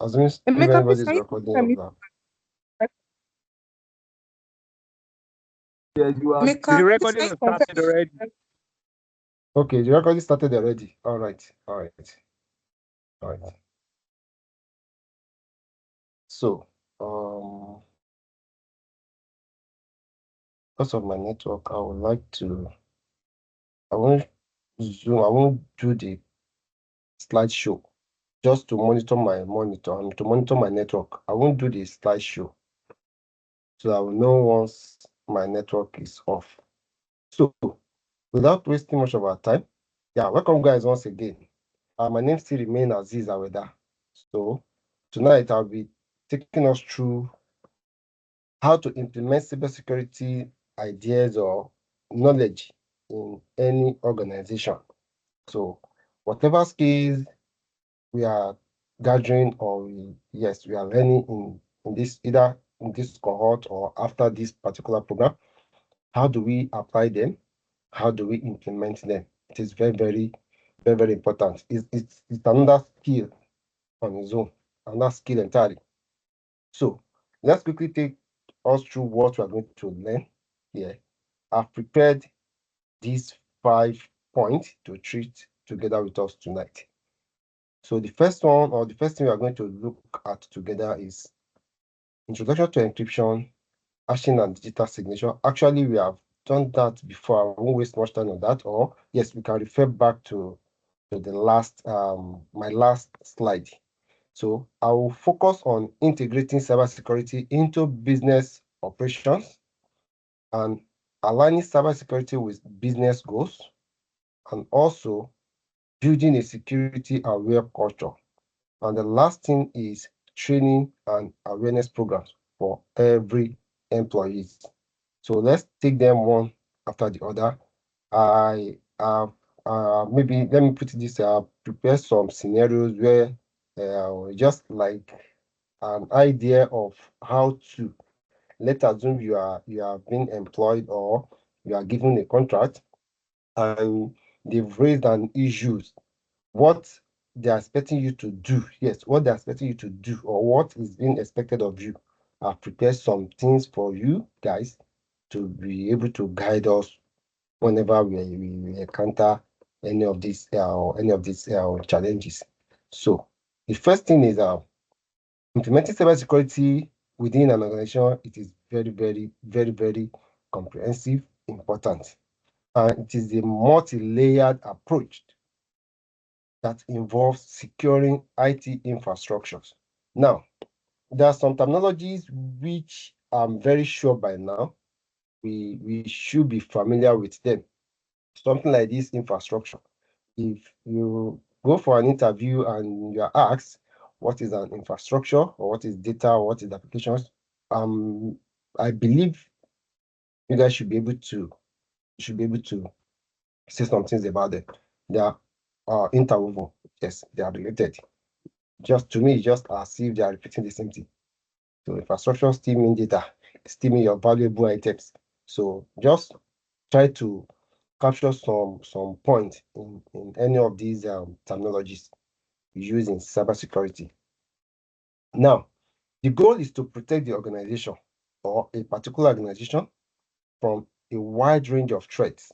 Assuming if Emeka, anybody please, is can you recording hear of me? that. Yes, you are. Emeka, The please, recording can you has confirm? started already. Okay, the recording started already. All right. So, because of my network, I want to zoom. I won't do the slideshow just to monitor my monitor and to monitor my network. I won't do the slideshow, so I will know once my network is off. So, without wasting much of our time, welcome guys once again. My name still remains Aziz Aweda. So tonight I'll be taking us through how to implement cybersecurity ideas or knowledge in any organization. So whatever skills we are gathering or we are learning in this, either in this cohort or after this particular program, how do we apply them? How do we implement them? It is very, very, very, very important. It's another skill on its own, another skill entirely. So let's quickly take us through what we are going to learn here. I've prepared these 5 points to treat together with us tonight. So the first one, or the first thing we are going to look at together, is introduction to encryption, hashing and digital signature. Actually, we have done that before. I won't waste much time on that. Or yes, we can refer back to the last my last slide. So I will focus on integrating cybersecurity into business operations and aligning cybersecurity with business goals, and also building a security-aware culture. And the last thing is training and awareness programs for every employee. So let's take them one after the other. I have maybe let me put it this way. Prepare some scenarios where just like an idea of how to, let's assume you are being employed or you are given a contract and they've raised an issue, what they're expecting you to do. Yes, what they're expecting you to do or what is being expected of you. I've prepared some things for you guys to be able to guide us whenever we encounter any of these challenges. So the first thing is implementing cybersecurity within an organization. It is very, very, very, very comprehensive, important, and it is a multi-layered approach that involves securing IT infrastructures. Now, there are some terminologies which I'm very sure by now we should be familiar with them. Something like this infrastructure. If you go for an interview and you are asked what is an infrastructure or what is data or what is applications, I believe you guys should be able to say some things about them. They are interwoven. Yes, they are related. Just to me, just as if they are repeating the same thing. So infrastructure still mean data, still mean your valuable items. So just try to capture some point in any of these terminologies used in cybersecurity. Now, the goal is to protect the organization or a particular organization from a wide range of threats.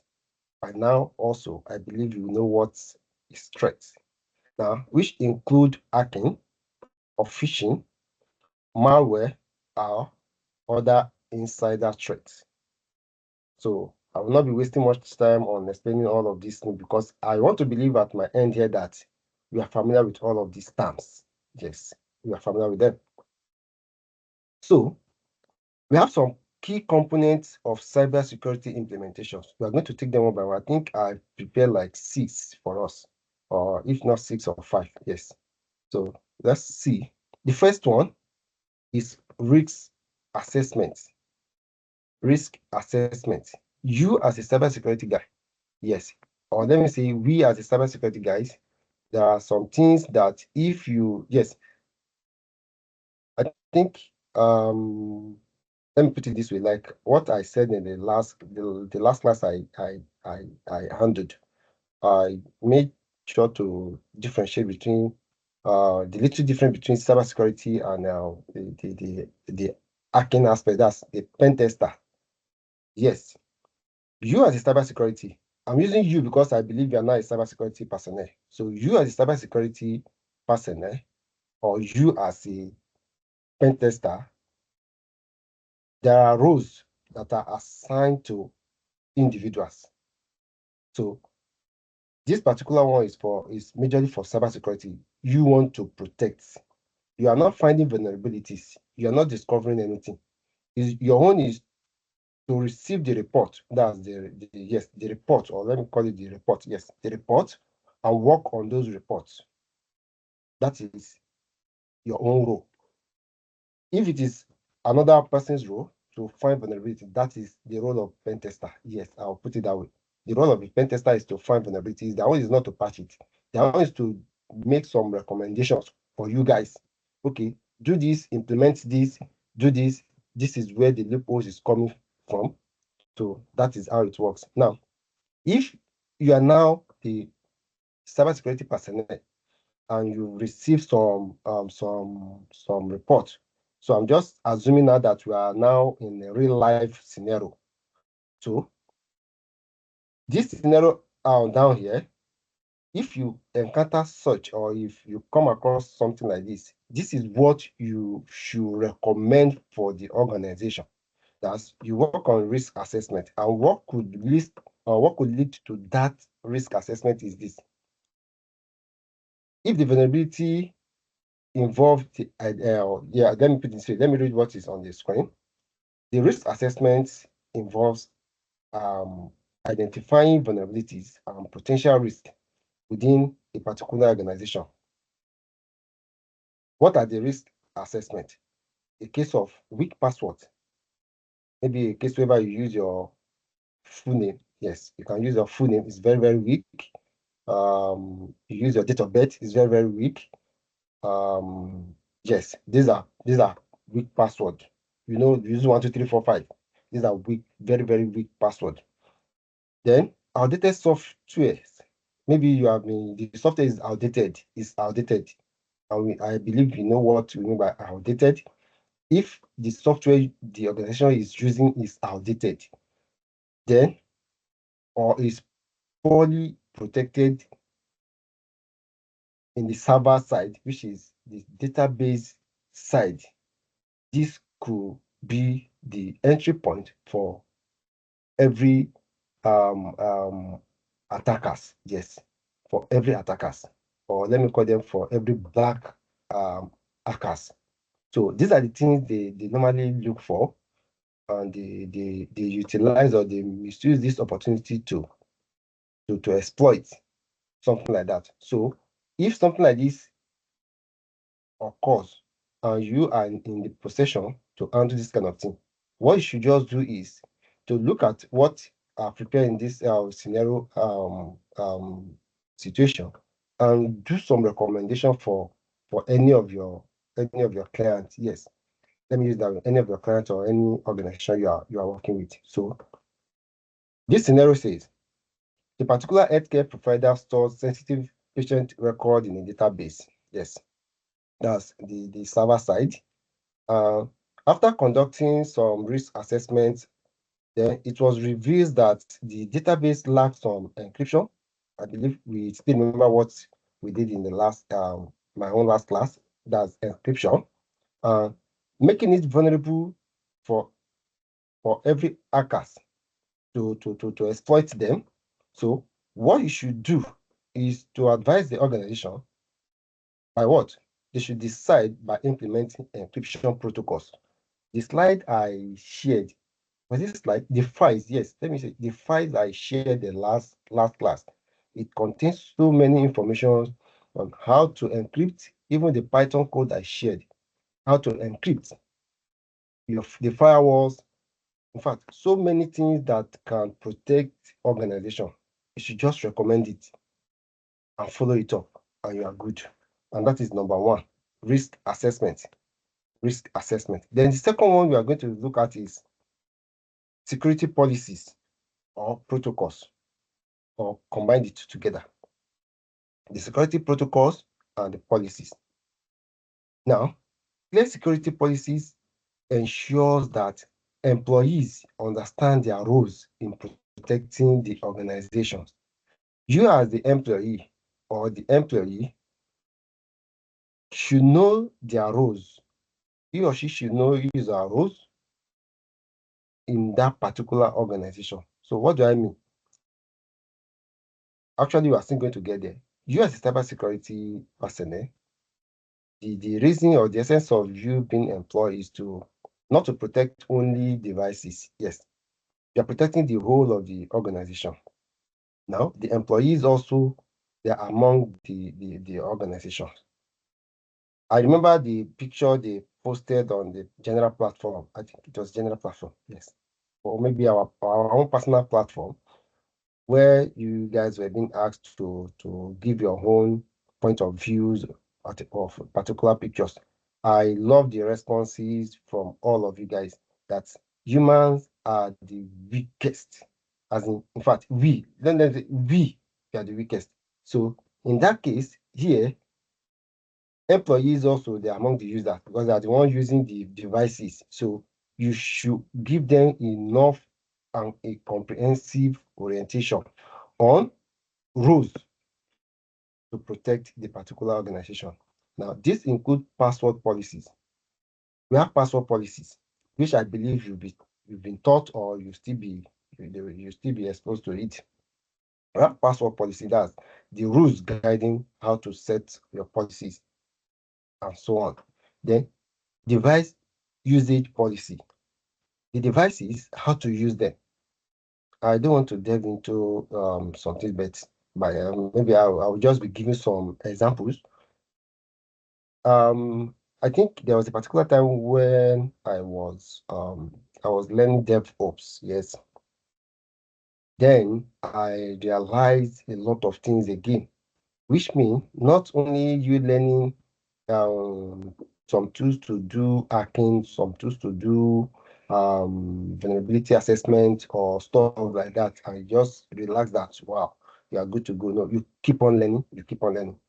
By now, also, I believe you know what is threats. Now, which include hacking or phishing, malware, or other insider threats. So I will not be wasting much time on explaining all of these things because I want to believe at my end here that we are familiar with all of these terms. Yes, we are familiar with them. So we have some key components of cybersecurity implementations. We are going to take them one by one. I think I prepared like 6 for us, or if not 6 or 5. Yes. So let's see. The first one is risk assessment. Risk assessment. You as a cybersecurity guy, yes, or let me say we as a cybersecurity guys, there are some things that if you, yes, I think let me put it this way, like what I said in the last class I handled, I made sure to differentiate between the little difference between cybersecurity and the hacking aspect, that's the pen tester. Yes, you as a cybersecurity, I'm using you because I believe you are not a cybersecurity personnel. So you as a cybersecurity personnel, or you as a pen tester, there are roles that are assigned to individuals. So this particular one is majorly for cybersecurity. You want to protect. You are not finding vulnerabilities. You are not discovering anything. Your own is to receive the report. That's the report, or let me call it the report. Yes, the report, and work on those reports. That is your own role. If it is another person's role to find vulnerability, that is the role of pen tester. Yes, I'll put it that way. The role of the pen tester is to find vulnerabilities. That one is not to patch it. That one is to make some recommendations for you guys. Okay, do this, implement this, do this. This is where the loopholes is coming from. So that is how it works. Now, if you are now the cybersecurity personnel and you receive some report. So I'm just assuming now that we are now in a real life scenario. So this scenario down here, if you encounter such, or if you come across something like this is what you should recommend for the organization. That's you work on risk assessment, and what could lead to that risk assessment is this. If the vulnerability involved, let me put it this way. Let me read what is on the screen. The risk assessment involves identifying vulnerabilities and potential risk within a particular organization. What are the risk assessment? A case of weak password, maybe a case where you use your full name. Yes, you can use your full name. It's very, very weak. You use your date of birth. It's very, very weak. Yes, these are weak password. You use 1 2 3 4 5. These are weak, very, very weak password. Then outdated software. Maybe the software is outdated. And I believe you know what we mean by outdated. If the software the organization is using is outdated, then or is poorly protected in the server side, which is the database side, this could be the entry point for every attackers. Yes, for every attackers, or let me call them for every black hackers. So these are the things they normally look for, and they utilize or they misuse this opportunity to exploit something like that. So if something like this occurs and you are in the possession to handle this kind of thing, what you should just do is to look at what are prepared in this scenario situation, and do some recommendation for any of your clients. Yes, let me use that, any of your clients or any organization you are working with. So this scenario says the particular healthcare provider stores sensitive patient record in a database. Yes, that's the server side. After conducting some risk assessments, then it was revealed that the database lacked some encryption. I believe we still remember what we did in the last my own last class. That's encryption, uh, making it vulnerable for every hackers to exploit them. So what you should do is to advise the organization by what? They should decide by implementing encryption protocols. The slide I shared, was this slide? The files, yes, let me say the files I shared the last class. It contains so many information on how to encrypt, even the Python code I shared, how to encrypt the firewalls. In fact, so many things that can protect organization. You should just recommend it and follow it up, and you are good. And that is number one, risk assessment. Risk assessment. Then the second one we are going to look at is security policies or protocols, or combine the two together. The security protocols and the policies. Now, clear security policies ensures that employees understand their roles in protecting the organizations. You as the employee or the employee should know their roles. He or she should know his or her roles in that particular organization. So what do I mean? Actually, we are still going to get there. You as a cybersecurity personnel, the reason or the essence of you being employed is to not to protect only devices. Yes, you are protecting the whole of the organization. Now, the employees also, they are among the organization. I remember the picture they posted on the general platform. I think it was general platform, yes. Or maybe our own personal platform, where you guys were being asked to give your own point of views of particular pictures. I love the responses from all of you guys that humans are the weakest. As in fact, we are the weakest. So in that case, here, employees also, they're among the users because they are the ones using the devices. So you should give them enough and a comprehensive orientation on rules to protect the particular organization. Now, this includes password policies. We have password policies, which I believe you've been taught or you still be exposed to it. We have password policy, that's the rules guiding how to set your policies and so on. Then device usage policy. The devices, how to use them. I don't want to delve into something, but maybe I'll just be giving some examples. I think there was a particular time when I was learning DevOps, yes. Then I realized a lot of things again, which means not only you learning some tools to do hacking, some tools to do vulnerability assessment or stuff like that, and just relax that, wow, you are good to go. No, you keep on learning, you keep on learning.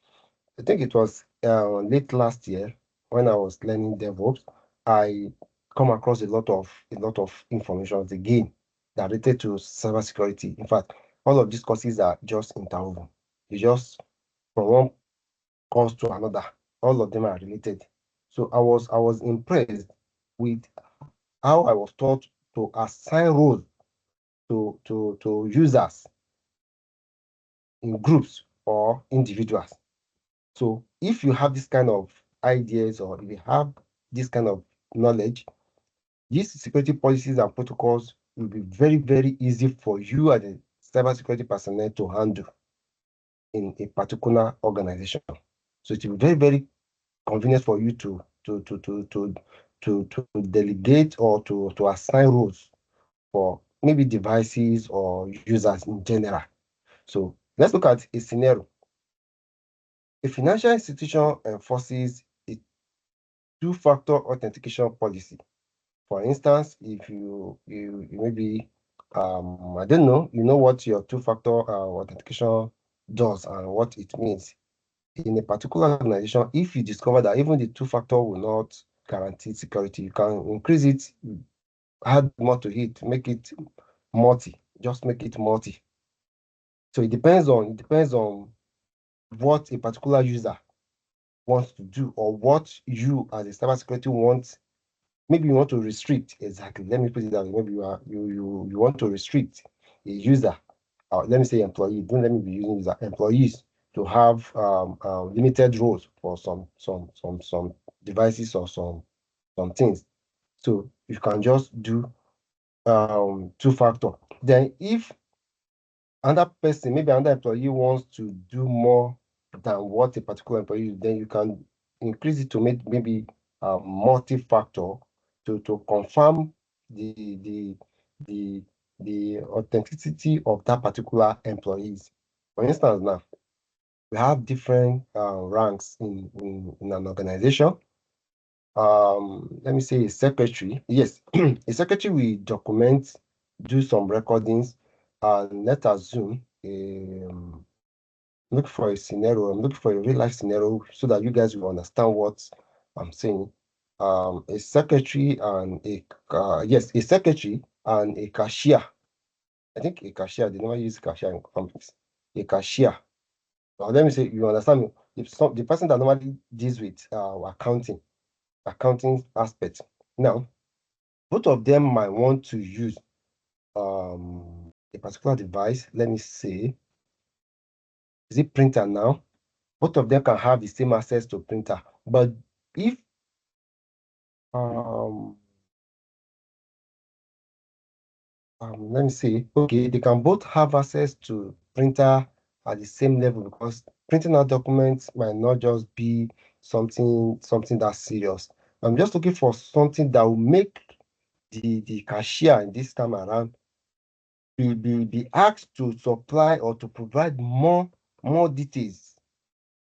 I think it was late last year when I was learning DevOps. I come across a lot of information again that related to cybersecurity. In fact, all of these courses are just interwoven. You just from one course to another, all of them are related. So I was impressed with how I was taught to assign roles to users in groups or individuals. So if you have this kind of ideas or if you have this kind of knowledge, these security policies and protocols will be very, very easy for you as a cybersecurity personnel to handle in a particular organization. So it will be very, very convenient for you to delegate or to assign roles for maybe devices or users in general. So let's look at a scenario. A financial institution enforces a two-factor authentication policy. For instance, if you maybe I don't know, you know what your two-factor authentication does and what it means. In a particular organization, if you discover that even the two-factor will not guarantee security, you can increase it, add more to it, make it multi, just make it multi. So it depends on what a particular user wants to do or what you as a cybersecurity want. Maybe you want to restrict, exactly. Let me put it that way. Maybe you want to restrict a user, or let me say employee. Don't let me be using user, employees to have limited roles for some devices or some things. So you can just do two-factor. Then if another person, maybe another employee wants to do more than what a particular employee is, then you can increase it to make maybe multi-factor to confirm the the the the authenticity of that particular employees. For instance, now we have different ranks in an organization. Let me say a secretary. Yes, a secretary will document, do some recordings, and let's assume look for a scenario. I'm looking for a real life scenario so that you guys will understand what I'm saying a secretary and a secretary and a cashier. I think a cashier, they never use cashier in companies. A cashier. Now, let me say, you understand me? If the person that normally deals with accounting aspect. Now, both of them might want to use a particular device. Let me say, is it printer now? Both of them can have the same access to printer. But if um let me see. Okay, they can both have access to printer at the same level because printing out documents might not just be something that's serious. I'm just looking for something that will make the cashier in this time around be asked to supply or to provide more details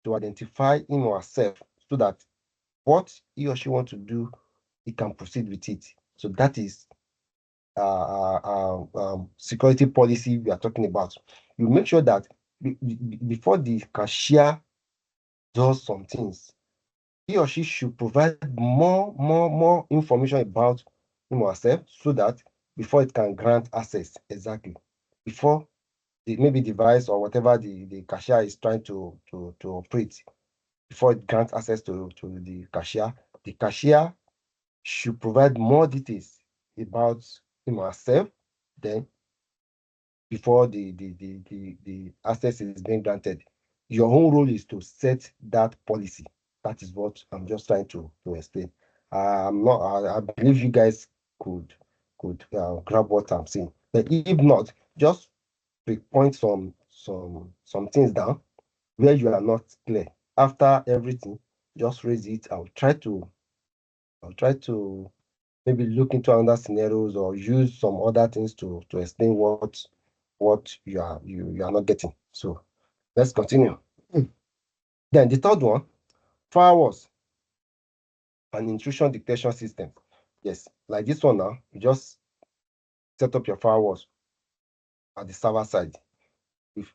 to identify him or herself so that what he or she want to do, he can proceed with it. So that is security policy we are talking about. You make sure that before the cashier does some things, he or she should provide more information about him or herself so that before it can grant access exactly before maybe device or whatever the cashier is trying to operate before it grants access to the cashier should provide more details about him or herself. Then before the access is being granted. Your own role is to set that policy. That is what I'm just trying to explain. I'm not. I believe you guys could grab what I'm saying. But if not, just point some things down where you are not clear. After everything, just raise it. I'll try to maybe look into other scenarios or use some other things to explain what you are not getting. So let's continue. Then the third one, firewalls and intrusion detection system. Yes, like this one now, you just set up your firewalls at the server side.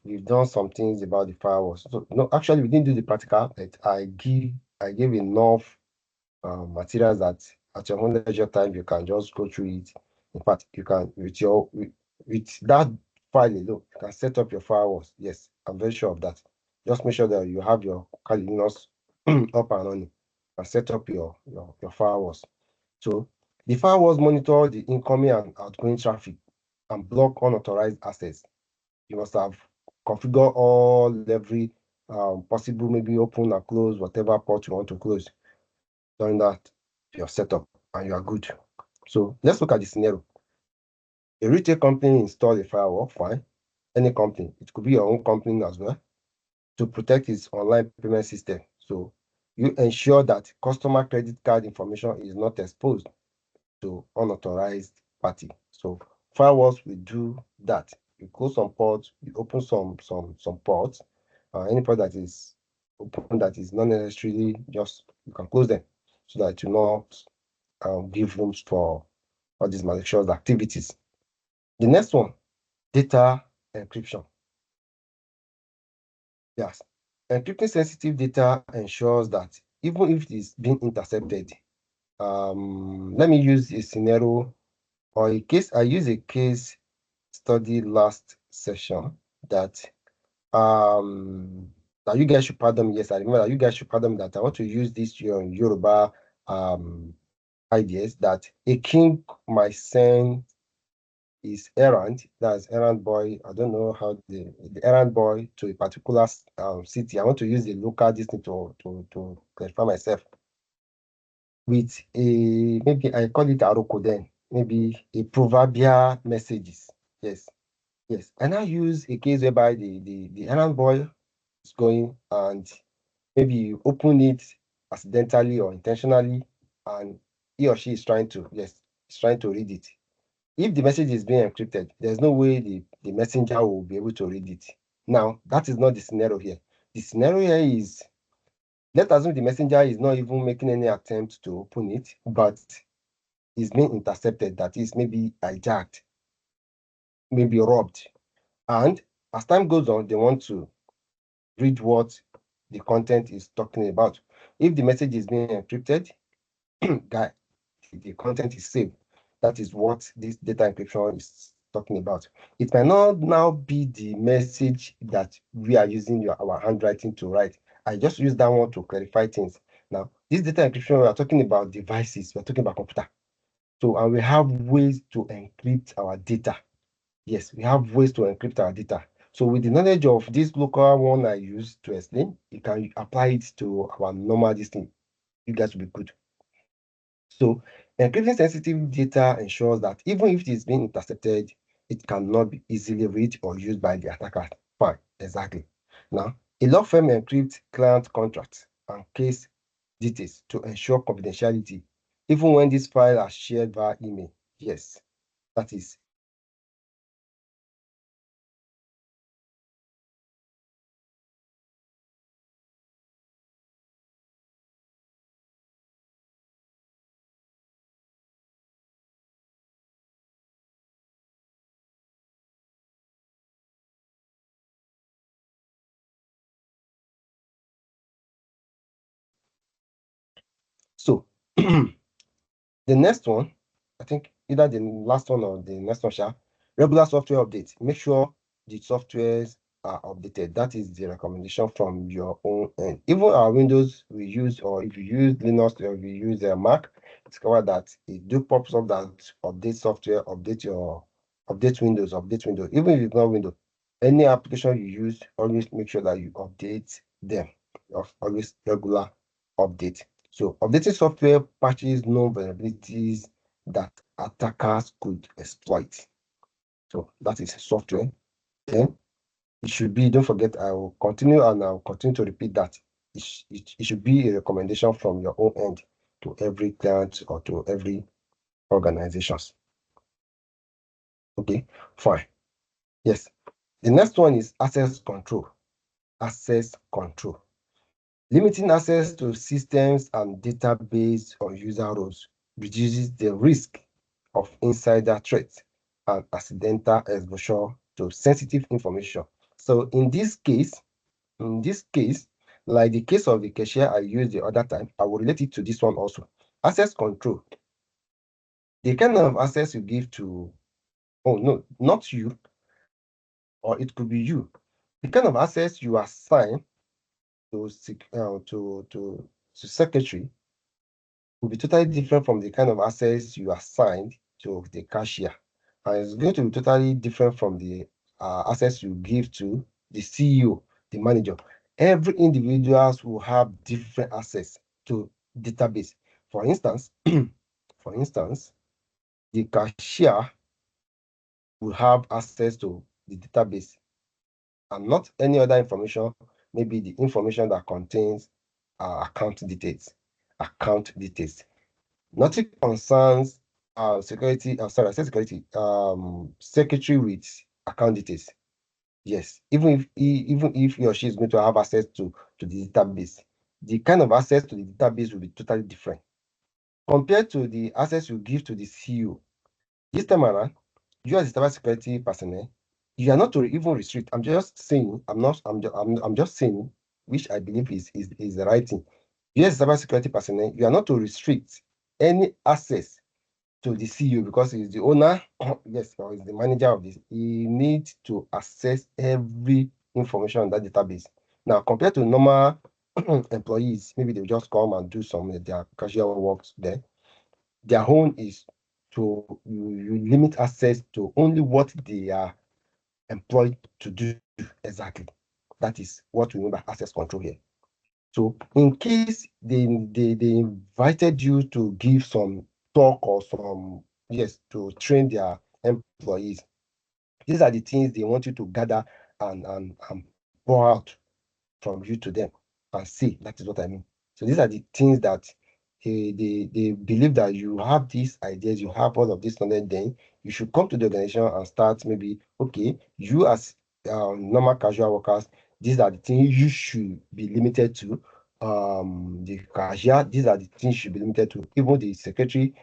We've done some things about the firewalls. So no, actually we didn't do the practical, but I gave enough materials that at your own leisure time you can just go through it. In fact, you can with that file alone, you can set up your firewalls. Yes, I'm very sure of that. Just make sure that you have your Kali Linux up and running and set up your firewalls. So the firewalls monitor the incoming and outgoing traffic and block unauthorized access. You must have configured all every possible, maybe open or close whatever port you want to close during that your setup and you are good. So let's look at the scenario. A retail company install a firewall, fine. Any company, it could be your own company as well, to protect its online payment system. So you ensure that customer credit card information is not exposed to unauthorized party. So firewalls will do that. You close some ports, you open some ports. Any port that is open that is not necessarily just you can close them so that you not give rooms for all these malicious activities. The next one, data encryption. Yes, encrypting sensitive data ensures that even if it is being intercepted, let me use a scenario or a case. I use a case study last session that um that you guys should pardon me. Yes, I remember that you guys should pardon me that I want to use this Yoruba ideas that a king might send his errand, that's errand boy. I don't know how the errand boy to a particular city. I want to use the local distance to clarify myself with a maybe I call it aroko then, maybe a proverbial messages. Yes, yes. And I use a case whereby the errand boy is going and maybe you open it accidentally or intentionally, and he or she is trying to, yes, is trying to read it. If the message is being encrypted, there's no way the messenger will be able to read it. Now, that is not the scenario here. The scenario here is, let's assume the messenger is not even making any attempt to open it, but is being intercepted, that is maybe hijacked, maybe robbed. And as time goes on, they want to read what the content is talking about. If the message is being encrypted, guy, the content is saved. That is what this data encryption is talking about. It might not now be the message that we are using our handwriting to write. I just use that one to clarify things. Now, this data encryption, we are talking about devices, we're talking about computer. So, and we have ways to encrypt our data. Yes, we have ways to encrypt our data. So with the knowledge of this local one I used to explain, you can apply it to our normal this thing. You guys will be good. So encrypting sensitive data ensures that even if it is being intercepted, it cannot be easily read or used by the attacker. Fine, exactly. Now, a law firm encrypts client contracts and case details to ensure confidentiality, even when these files are shared via email. Yes, that is so. The next one, I think either the last one or the next one, regular software updates. Make sure the softwares are updated. That is the recommendation from your own end. Even our Windows we use, or if you use Linux or if you use a Mac, discover that it do pops up that update software, update Windows. Even if it's not Windows, any application you use, always make sure that you update them. Always regular update. So updating software patches known vulnerabilities that attackers could exploit. So that is software. Then it should be, don't forget, I will continue and I'll continue to repeat that. It should be a recommendation from your own end to every client or to every organizations. Okay, fine. Yes. The next one is access control. Access control. Limiting access to systems and database or user roles reduces the risk of insider threats and accidental exposure to sensitive information. So in this case, like the case of the cashier I used the other time, I will relate it to this one also. Access control. The kind of access you give to, oh no, not you, or it could be you. The kind of access you assign to secretary will be totally different from the kind of access you assigned to the cashier. And it's going to be totally different from the access you give to the CEO, the manager. Every individuals will have different access to database. For instance, the cashier will have access to the database and not any other information, maybe the information that contains account details. Account details. Nothing concerns security, sorry, I said security, secretary with account details. Yes, even if he or she is going to have access to the database, the kind of access to the database will be totally different compared to the access you give to the CEO. This time around, you as a cybersecurity personnel, you are not to even restrict. I'm just saying, I'm not, I'm just saying, which I believe is the right thing. You as a cybersecurity personnel, you are not to restrict any access to the CEO because he's the owner, yes, or he's the manager of this. He needs to access every information on that database. Now, compared to normal employees, maybe they just come and do some of their casual works there. Their own is to you limit access to only what they are employed to do exactly. That is what we mean by access control here. So in case they invited you to give some talk or some, yes, to train their employees, these are the things they want you to gather and pour out from you to them and see. That is what I mean. So these are the things that they believe that you have these ideas, you have all of this knowledge, then you should come to the organization and start maybe, okay, you as normal casual workers, these are the things you should be limited to. The cashier, these are the things you should be limited to. Even the secretary,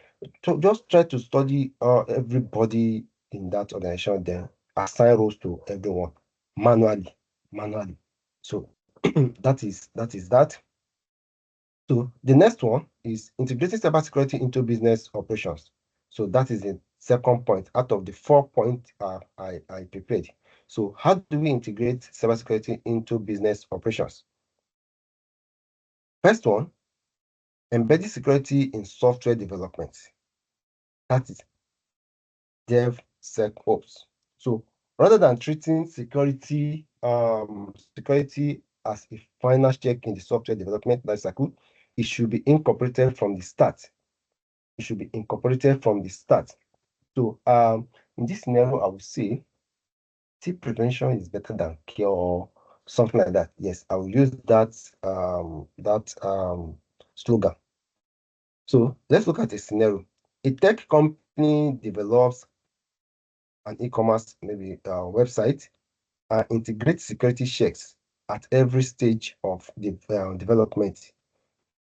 to just try to study everybody in that organization, then assign roles to everyone manually. So that is that. So the next one is integrating cybersecurity into business operations. So that is the second point out of the 4 points I prepared. So how do we integrate cybersecurity into business operations? First one, embedding security in software development. That is DevSecOps. So rather than treating security as a final check in the software development lifecycle, it should be incorporated from the start. It should be incorporated from the start. So in this scenario, I would say prevention is better than cure or something like that. Yes, I will use that slogan. So let's look at a scenario. A tech company develops an e-commerce maybe website and integrates security checks at every stage of the development,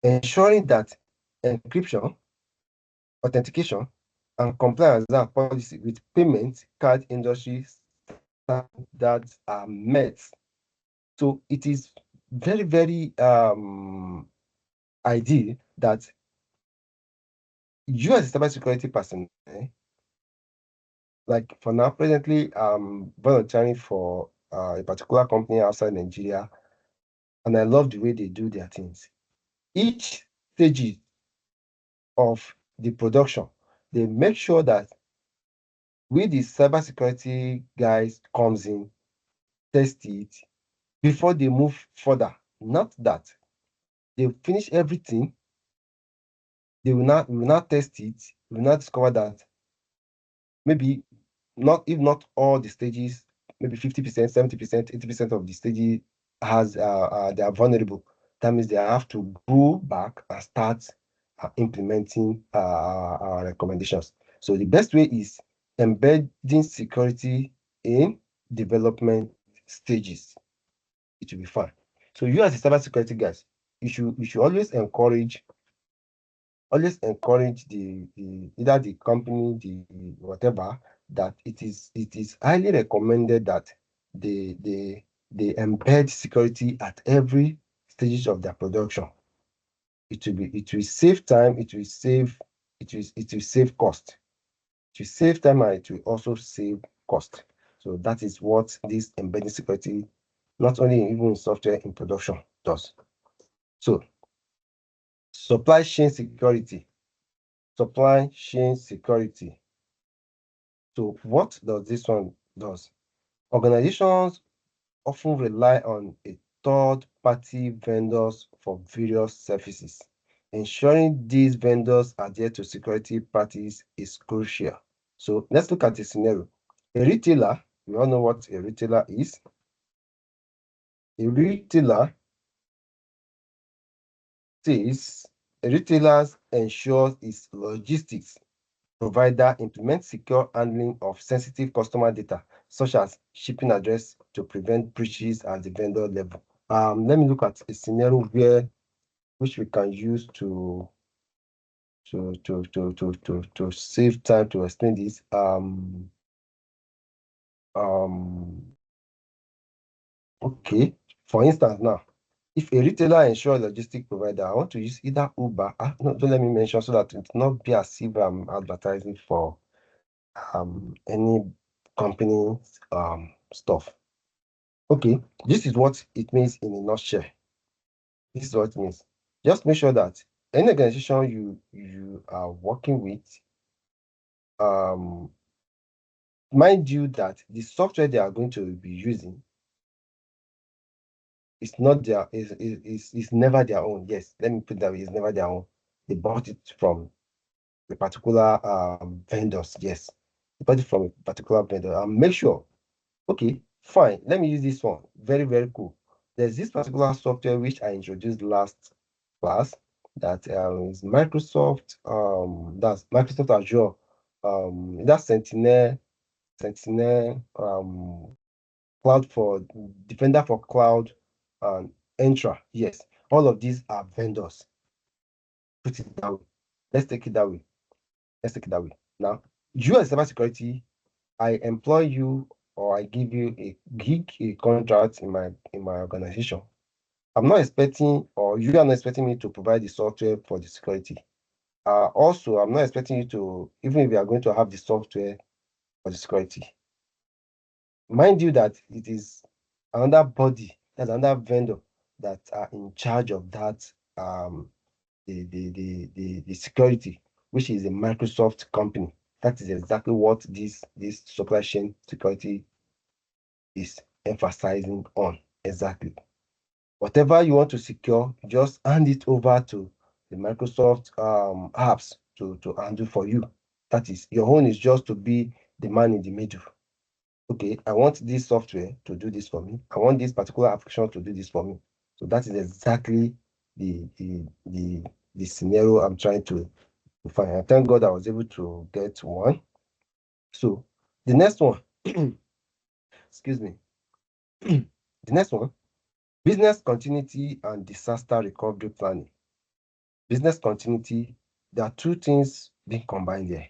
ensuring that encryption, authentication, and compliance and policy with payment card industry standards are met. So it is very, very ideal that you as a cybersecurity person, like for now, presently, I'm volunteering for a particular company outside Nigeria, and I love the way they do their things. Each stage of the production, they make sure that we, the cybersecurity guys, comes in, test it before they move further. Not that they finish everything, they will not test it, will not discover that maybe not if not all the stages, maybe 50%, 70%, 80% of the stages they are vulnerable. That means they have to go back and start implementing our recommendations. So the best way is embedding security in development stages. It will be fine. So you as a cybersecurity guys, you should always encourage the either the company, the whatever, that it is highly recommended that they embed security at every stages of their production. It will save time, it will save cost. It will save time and it will also save cost. So that is what this embedding security, not only even in software in production, does. So supply chain security. Supply chain security. So what does this one does? Organizations often rely on a third-party vendors for various services. Ensuring these vendors adhere to security practice is crucial. So let's look at a scenario. A retailer, we all know what a retailer is. A retailer says a retailer ensures its logistics provider implements secure handling of sensitive customer data, such as shipping address, to prevent breaches at the vendor level. Let me look at a scenario which we can use to save time to explain this. Okay. For instance, now, if a retailer ensures logistic provider, I want to use either Uber. No, don't let me mention so that it not be as if I'm advertising for any company stuff. Okay, this is what it means in a nutshell. This is what it means. Just make sure that any organization you are working with, um, mind you that the software they are going to be using is not their is never their own. Yes, let me put that way. It's never their own. They bought it from the particular vendors. Yes, they bought it from a particular vendor. And make sure. Okay, fine. Let me use this one. Very, very cool. There's this particular software which I introduced last class that is Microsoft, that's Microsoft Azure, that's Sentinel, Cloud for Defender for Cloud, and Entra. Yes, all of these are vendors. Put it that way. Let's take it that way. Let's take it that way. Now, you as cybersecurity, I employ you or I give you a gig, a contract in my organization. I'm not expecting, or you are not expecting me to provide the software for the security. Also, I'm not expecting you to, even if you are going to have the software for the security. Mind you that it is another body, that's another vendor that are in charge of that, the security, which is a Microsoft company. That is exactly what this supply chain security is emphasizing on. Exactly. Whatever you want to secure, just hand it over to the Microsoft apps to handle for you. That is, your own is just to be the man in the middle. Okay, I want this software to do this for me. I want this particular application to do this for me. So that is exactly the scenario I'm trying to find. And thank God I was able to get one. So the next one, excuse me, the next one, business continuity and disaster recovery planning. Business continuity, there are two things being combined here.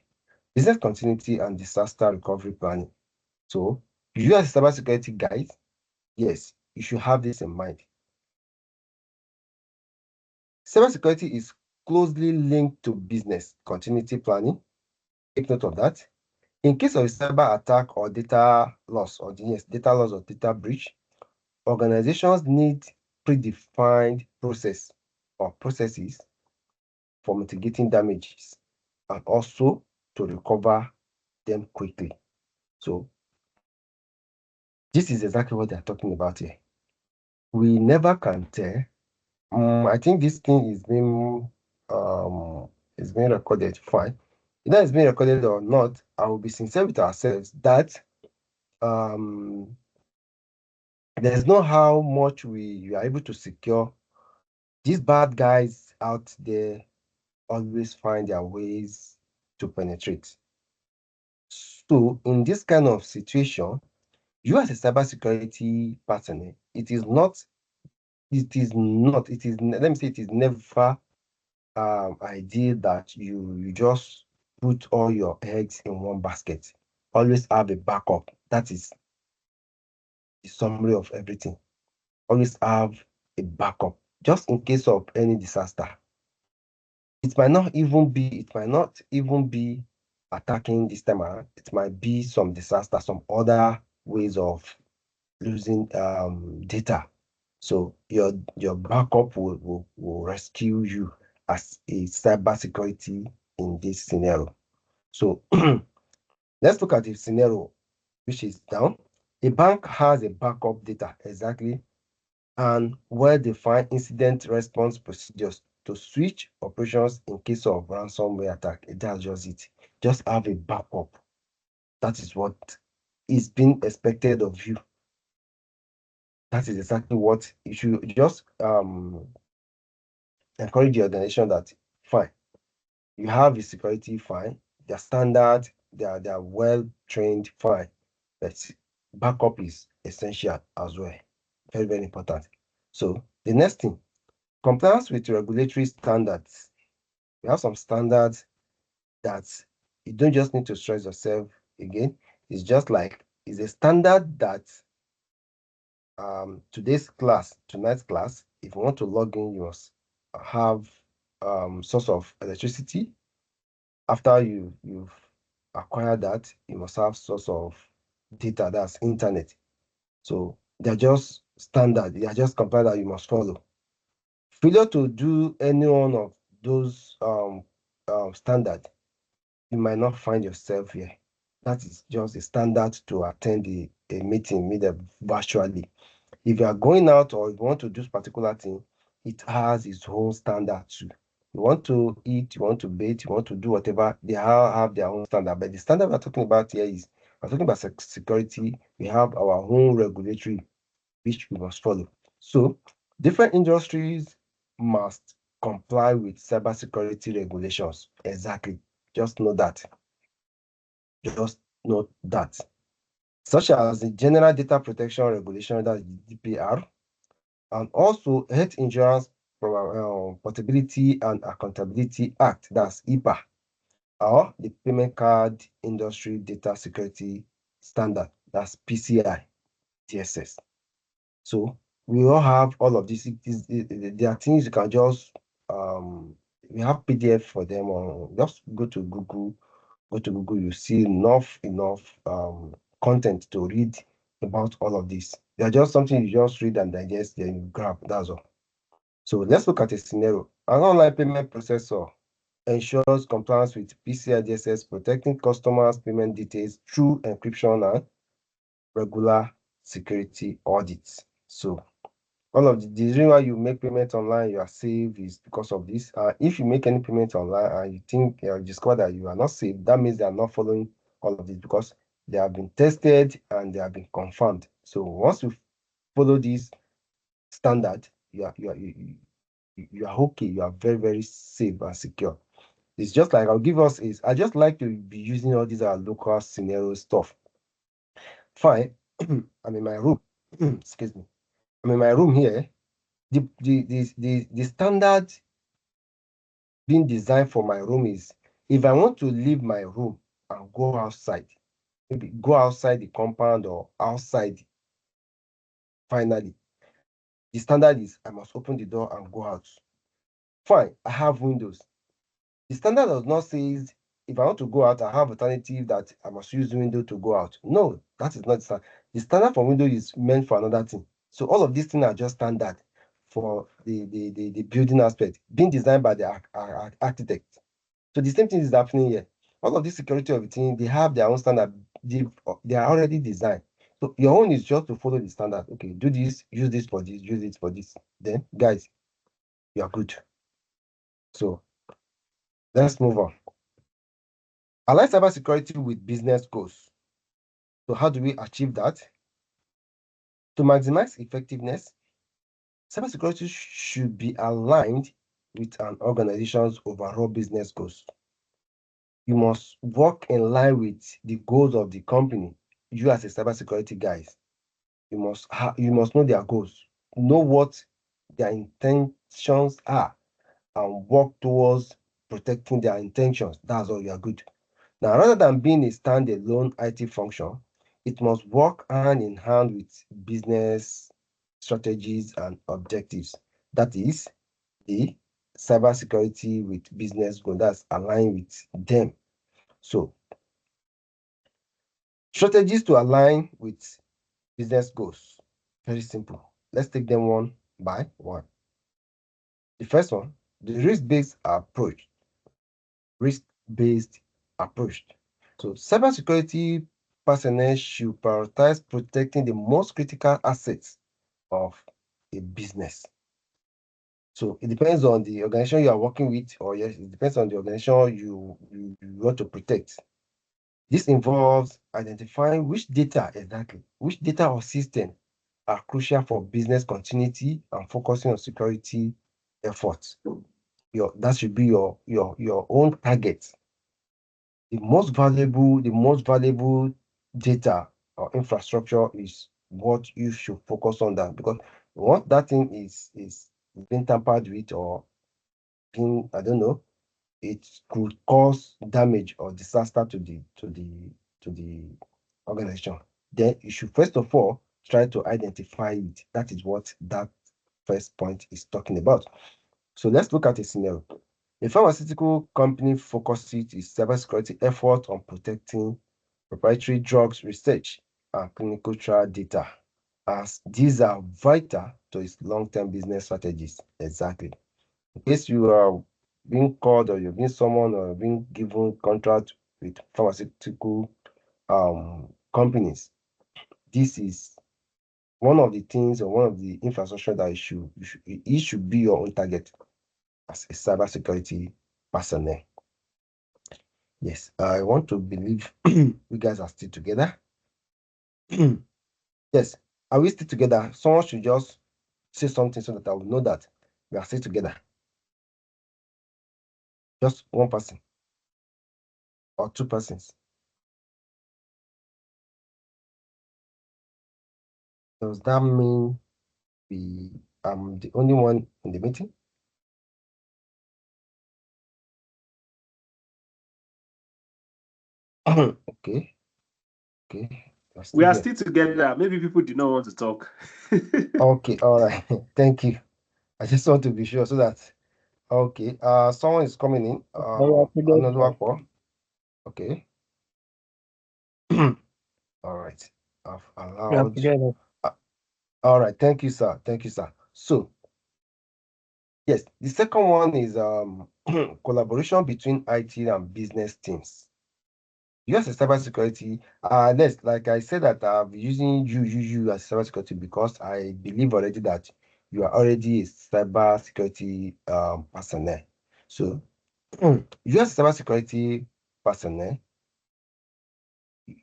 Business continuity and disaster recovery planning. So you as a cybersecurity guy, yes, you should have this in mind. Cybersecurity is closely linked to business continuity planning. Take note of that. In case of a cyber attack or data loss, or yes, data loss or data breach, organizations need predefined process or processes for mitigating damages and also to recover them quickly. So this is exactly what they're talking about here. We never can tell. I think this thing is being recorded fine. Either it's being recorded or not, I will be sincere with ourselves that there's no how much we are able to secure. These bad guys out there always find their ways to penetrate. So in this kind of situation, you as a cybersecurity partner, it is let me say it is never ideal that you just put all your eggs in one basket. Always have a backup. That is the summary of everything. Always have a backup just in case of any disaster. It might not even be attacking this time around. It might be some disaster, some other ways of losing data. So your backup will rescue you as a cybersecurity in this scenario. So let's look at the scenario which is down. A bank has a backup data, exactly, and well-defined incident response procedures to switch operations in case of ransomware attack. That's just it. Just have a backup. That is what is being expected of you. That is exactly what you should just encourage the organization that fine. You have the security, fine. They're standard, they are well trained, fine. But backup is essential as well. Very, very important. So the next thing, compliance with regulatory standards. We have some standards that you don't just need to stress yourself again. It's just like it's a standard that tonight's class, if you want to log in, you must have source of electricity. After you've acquired that, you must have source of data, that's internet. So they're just standard, they are just compliant that you must follow. Failure to do any one of those standard, you might not find yourself here. That is just a standard to attend a meeting, virtually. If you are going out or you want to do this particular thing, it has its own standard too. You want to eat, you want to bathe, you want to do whatever, they all have their own standard. But the standard we're talking about here is, we're talking about security. We have our own regulatory, which we must follow. So different industries must comply with cybersecurity regulations. Exactly. Just know that. Just note that. Such as the General Data Protection Regulation, that's the DPR, and also Health Insurance Portability and Accountability Act, that's HIPAA, or the Payment Card Industry Data Security Standard, that's PCI DSS. So we all have all of this. There are things you can just we have PDF for them, or just go to Google, you see enough content to read about all of this. They're just something you just read and digest, then you grab. That's all. So let's look at a scenario. An online payment processor ensures compliance with PCI DSS, protecting customers' payment details through encryption and regular security audits. So all of the reason why you make payment online, you are safe is because of this. If you make any payment online and you think you discover that you are not safe, that means they are not following all of this, because they have been tested and they have been confirmed. So once you follow this standard, you are okay. You are very safe and secure. It's just like I just like to be using all these local scenario stuff. Fine. I'm in my room. Excuse me. I'm in my room here. The standard being designed for my room is, if I want to leave my room and go outside, maybe go outside the compound or outside, finally, the standard is I must open the door and go out. Fine, I have windows. The standard does not say if I want to go out, I have alternative that I must use window to go out. No, that is not the standard. The standard for window is meant for another thing. So all of these things are just standard for the building aspect, being designed by the architect. So the same thing is happening here. All of this security of the thing, they have their own standard. They are already designed. So your own is just to follow the standard. Okay, do this, use this for this, use it for this. Then, guys, you are good. So let's move on. Align cybersecurity with business goals. So how do we achieve that? To maximize effectiveness, cybersecurity should be aligned with an organization's overall business goals. You must work in line with the goals of the company. You as a cybersecurity guys, you must know their goals, know what their intentions are, and work towards protecting their intentions. That's all. You are good. Now, rather than being a standalone IT function, it must work hand in hand with business strategies and objectives. That is the cybersecurity with business goals. That's aligned with them. So, strategies to align with business goals. Very simple. Let's take them one by one. The first one, the risk-based approach. Risk-based approach. So cybersecurity personnel should prioritize protecting the most critical assets of a business. So it depends on the organization you are working with, or yes, it depends on the organization you want to protect. This involves identifying which data or system are crucial for business continuity and focusing on security efforts. That should be your own target. The most valuable data or infrastructure is what you should focus on, that, because once that thing is being tampered with, or being, I don't know, it could cause damage or disaster to the organization. Then you should first of all try to identify it. That is what that first point is talking about. So let's look at a scenario. A pharmaceutical company focuses its cybersecurity effort on protecting proprietary drugs research and clinical trial data, as these are vital to its long-term business strategies. Exactly. In case you are being called, or you're being summoned, or being given contract with pharmaceutical companies, this is one of the things, or one of the infrastructure that it should be your own target as a cybersecurity personnel. Yes, I want to believe we guys are still together. Yes, are we still together? Someone should just say something so that I will know that we are still together. Just one person or two persons. Does that mean I'm the only one in the meeting? Okay, okay. You're We still are there. still together. Maybe people do not want to talk. Okay, all right. Thank you. I just want to be sure so that okay. Someone is coming in. We are Another together. one. Okay. All right. I've We are allowed. together. Uh, all right. Thank you, sir. Thank you, sir. So yes, the second one is collaboration between IT and business teams. You as a cybersecurity, next, like I said that I'm using you as cybersecurity because I believe already that you are already a cybersecurity personnel. So you as a cybersecurity personnel,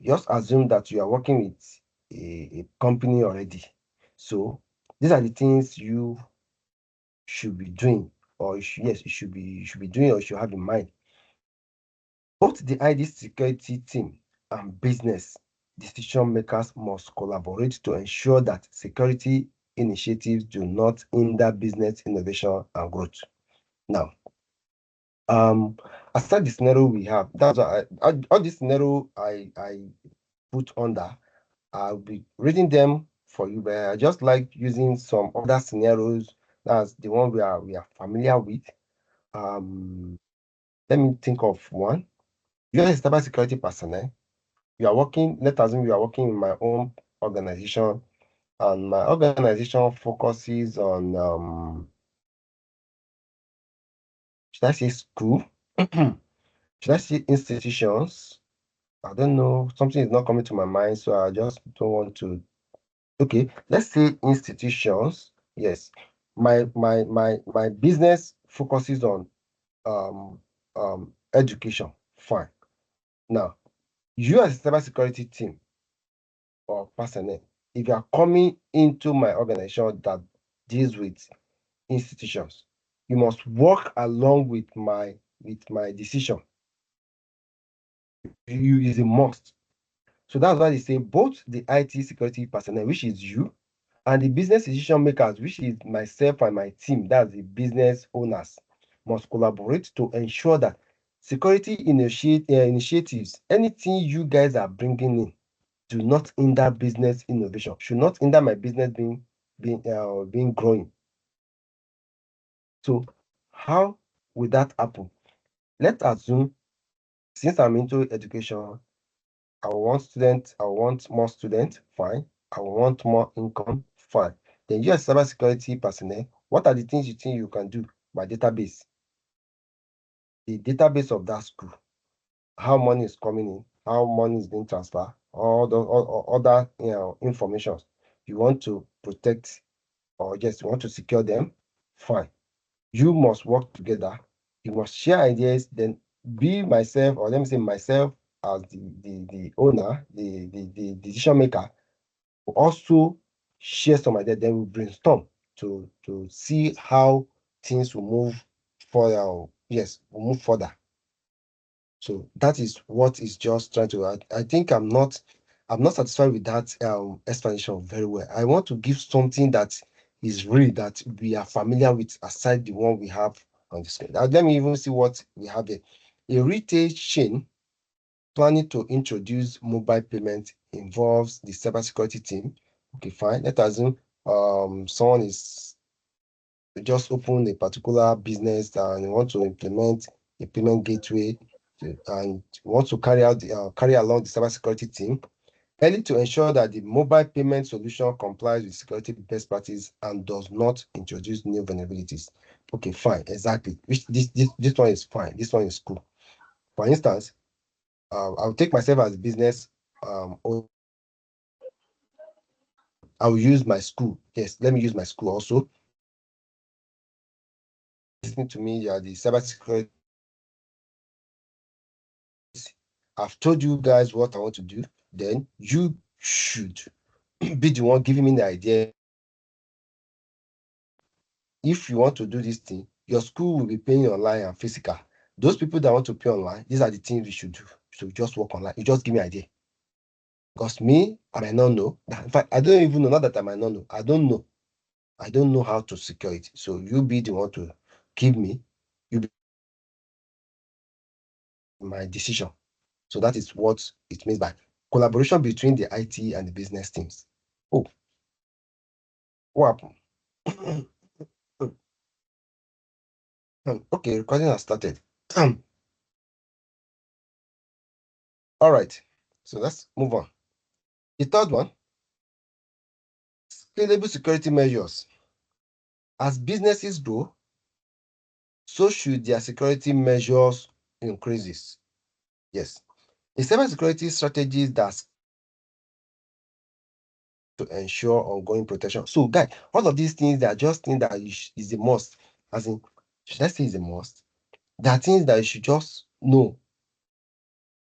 just assume that you are working with a company already. So these are the things you should be doing, or yes, you should be doing or you should have in mind. Both the ID security team and business decision makers must collaborate to ensure that security initiatives do not hinder business innovation and growth. Now, aside the scenario we have, that's why all this scenario I put under, I'll be reading them for you, but I just like using some other scenarios. That's the one we are familiar with. Let me think of one. You as a cybersecurity personnel, you are working, let us assume you are working in my own organization, and my organization focuses on, should I say school? Should I say institutions? I don't know. Something is not coming to my mind, so I just don't want to. Okay, let's say institutions. Yes, my business focuses on um education. Fine. Now, you as a cybersecurity team or personnel, if you are coming into my organization that deals with institutions, you must work along with my decision. You is a must. So that's why they say both the IT security personnel, which is you, and the business decision makers, which is myself and my team, that's the business owners, must collaborate to ensure that security initiatives, anything you guys are bringing in, do not hinder business innovation, should not hinder my business being growing. So how will that happen? Let's assume, since I'm into education, I want more students, fine. I want more income, fine. Then you as cybersecurity personnel, what are the things you think you can do? My database, the database of that school, how money is coming in, how money is being transferred, all the all other information. You want to protect or just you want to secure them, fine. You must work together. You must share ideas. Then be myself, or let me say myself as the owner, the decision maker, will also share some ideas. Then we brainstorm to see how things will move further. Yes, will move further. So that is what is just trying to. I think I'm not satisfied with that explanation very well. I want to give something that is real that we are familiar with aside the one we have on the screen. Now, let me even see what we have here. A retail chain planning to introduce mobile payment involves the cybersecurity team. Okay, fine. Let us assume someone is just open a particular business and want to implement a payment gateway and want to carry along the cybersecurity team, early to ensure that the mobile payment solution complies with security best practice and does not introduce new vulnerabilities. Okay, fine, exactly. Which this one is fine. This one is cool. For instance, I'll take myself as a business. I'll use my school. Yes, let me use my school also. Listening to me, you are the cybersecurity. I've told you guys what I want to do. Then you should be the one giving me the idea. If you want to do this thing, your school will be paying online and physical. Those people that want to pay online, these are the things we should do. So just work online. You just give me idea. Because me, I might not know. In fact, I don't even know. Not that I might not know. I don't know. I don't know how to secure it. So you be the one to give me. You be my decision. So that is what it means by collaboration between the IT and the business teams. Oh, what happened? Okay, recording has started. All right, so let's move on. The third one, scalable security measures. As businesses grow, so should their security measures increases. Yes. A cybersecurity strategy that to ensure ongoing protection. So, guy, all of these things are just things that is a must. As in, should I say is a must? There are things that you should just know.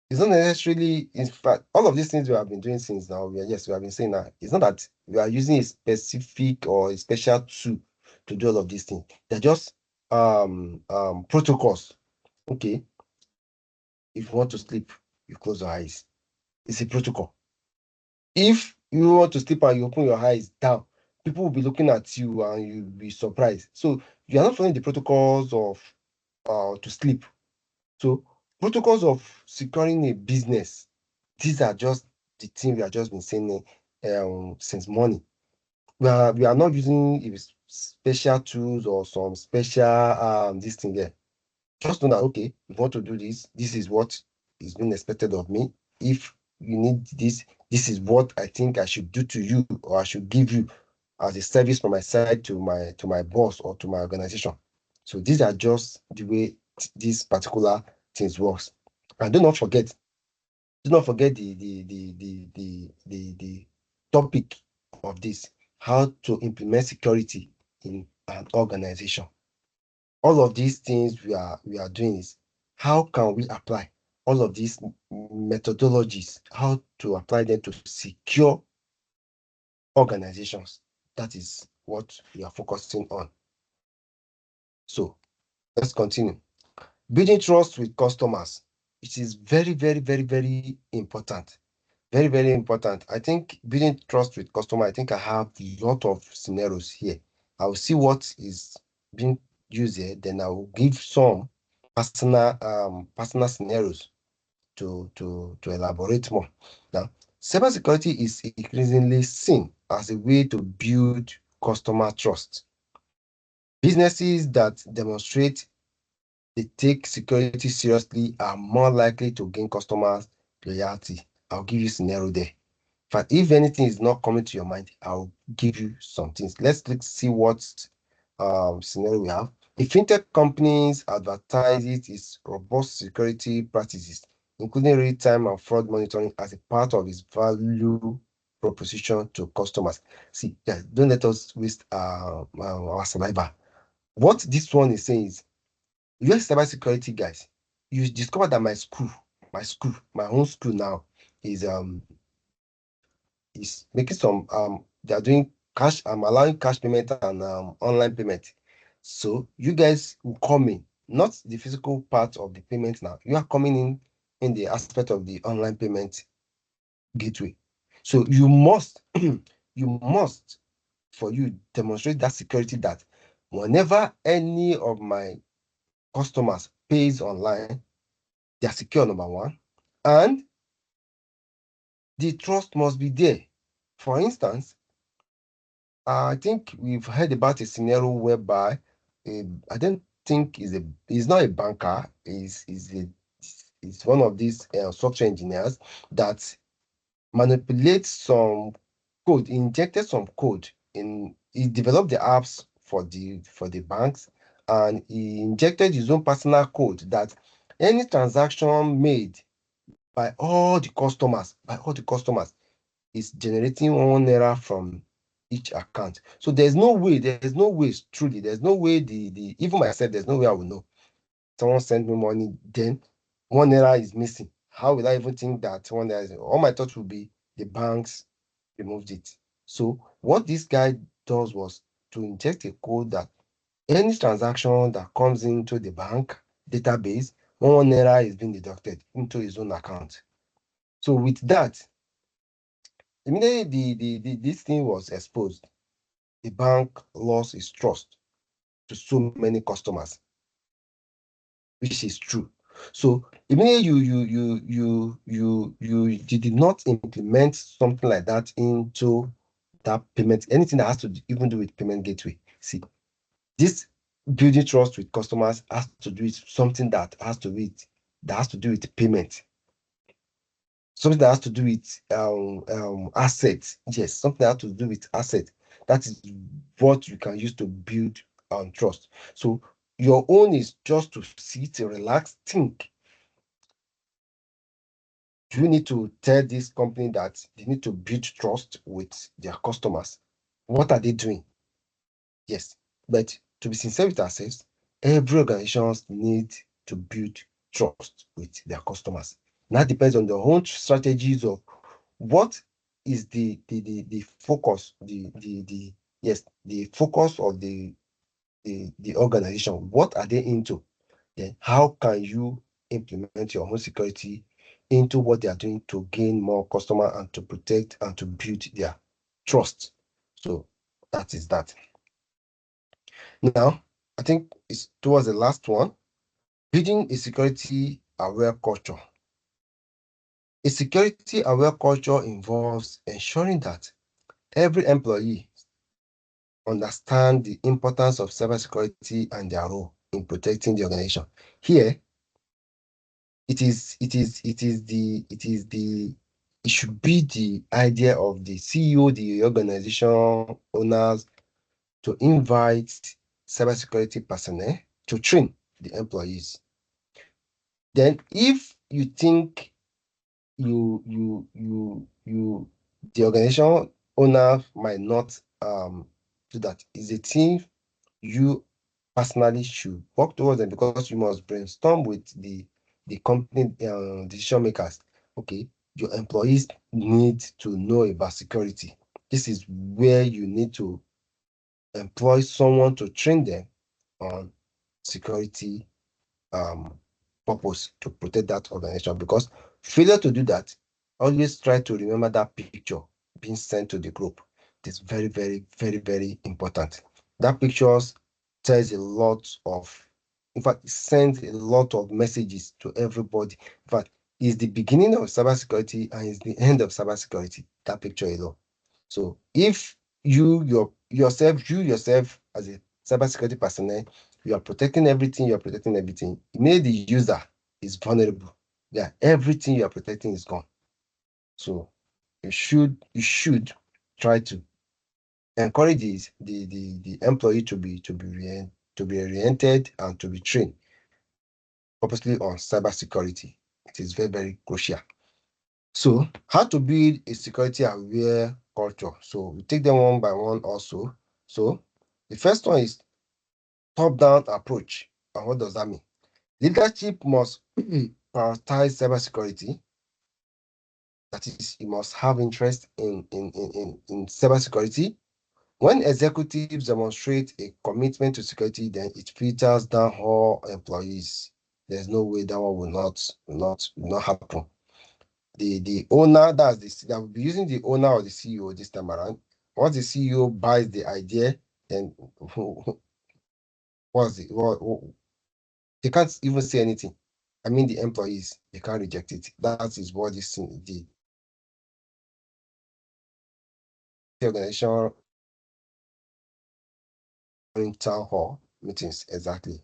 It's not necessarily, in fact, all of these things we have been doing since now. Yes, we have been saying that it's not that we are using a specific or a special tool to do all of these things. They're just protocols. Okay, if you want to sleep, you close your eyes. It's a protocol. If you want to sleep and you open your eyes down, people will be looking at you and you'll be surprised. So you are not following the protocols of to sleep. So protocols of securing a business, these are just the thing we have just been saying since morning. We are not using special tools or some special this thing there. Just know that okay, if you want to do this, this is what is being expected of me. If you need this, this is what I think I should do to you or I should give you as a service from my side to my boss or to my organization. So these are just the way these particular things works. And do not forget the topic of this, how to implement security in an organization. All of these things we are doing is how can we apply all of these methodologies, how to apply them to secure organizations. That is what we are focusing on. So let's continue. Building trust with customers. It is very, very, very, very important. Very, very important. I think building trust with customer, I think I have a lot of scenarios here. I will see what is being used here, then I will give some personal scenarios to elaborate more. Now, cybersecurity is increasingly seen as a way to build customer trust. Businesses that demonstrate they take security seriously are more likely to gain customers' loyalty. I'll give you a scenario there. But if anything is not coming to your mind, I'll give you some things. Let's see what scenario we have. If fintech companies advertise its robust security practices, including real-time and fraud monitoring as a part of its value proposition to customers. See, guys, don't let us waste our saliva. What this one is saying is, US cybersecurity guys, you discover that my own school now is making some they are doing cash, allowing cash payment and online payment. So you guys will come in, not the physical part of the payment now. You are coming in the aspect of the online payment gateway. So you must you must for you demonstrate that security that whenever any of my customers pays online, they are secure, number one, and the trust must be there. For instance, I think we've heard about a scenario whereby I don't think he's not a banker, is one of these software engineers that manipulates some code, injected some code in, he developed the apps for the banks, and he injected his own personal code that any transaction made by all the customers is generating 1 naira from each account. So there's no way, truly, there's no way even myself, there's no way I will know. Someone sent me money, then 1 naira is missing. How will I even think that 1 naira is, all my thoughts will be the banks removed it. So what this guy does was to inject a code that any transaction that comes into the bank database, 1 naira is being deducted into his own account. So with that, immediately this thing was exposed, the bank lost its trust to so many customers, which is true. So immediately you did not implement something like that into that payment, anything that has to even do with payment gateway. See, this building trust with customers has to do with something that has to do with payment, something that has to do with assets. Yes, something that has to do with assets. That is what you can use to build trust. So your own is just to sit, relax, think. Do you need to tell this company that they need to build trust with their customers? What are they doing? Yes, but to be sincere with ourselves, every organization needs to build trust with their customers. That depends on their own strategies of what is the focus, the yes, the focus of the organization. What are they into? Then how can you implement your own security into what they are doing to gain more customer and to protect and to build their trust? So that is that. Now, I think it's towards the last one, building a security aware culture. A security aware culture involves ensuring that every employee understand the importance of cybersecurity and their role in protecting the organization. Here, it should be the idea of the CEO, the organization owners to invite cybersecurity personnel to train the employees. Then, if you think you the organization owner might not do that, is a thing you personally should work towards them, because you must brainstorm with the company decision makers. Okay, your employees need to know about security. This is where you need to employ someone to train them on security um purpose to protect that organization, because failure to do that, always try to remember that picture being sent to the group. It is very, very, very, very important. That picture tells a lot of, in fact, it sends a lot of messages to everybody. In fact, it's the beginning of cybersecurity and it's the end of cybersecurity, that picture alone. So if you yourself as a cybersecurity personnel, you are protecting everything. Maybe the user is vulnerable. Yeah, everything you are protecting is gone. So you should try to encourage the employee to be oriented and to be trained purposely on cybersecurity. It is very, very crucial. So how to build a security aware culture? So we take them one by one also. So the first one is top-down approach. And what does that mean? Leadership must prioritize cybersecurity. That is, you must have interest in cybersecurity. When executives demonstrate a commitment to security, then it filters down all employees. There's no way that one will not happen. The owner, that will be using the owner or the CEO this time around. Once the CEO buys the idea, then what's the what they can't even say anything. I mean, the employees, they can't reject it. That is what the organization in town hall meetings exactly,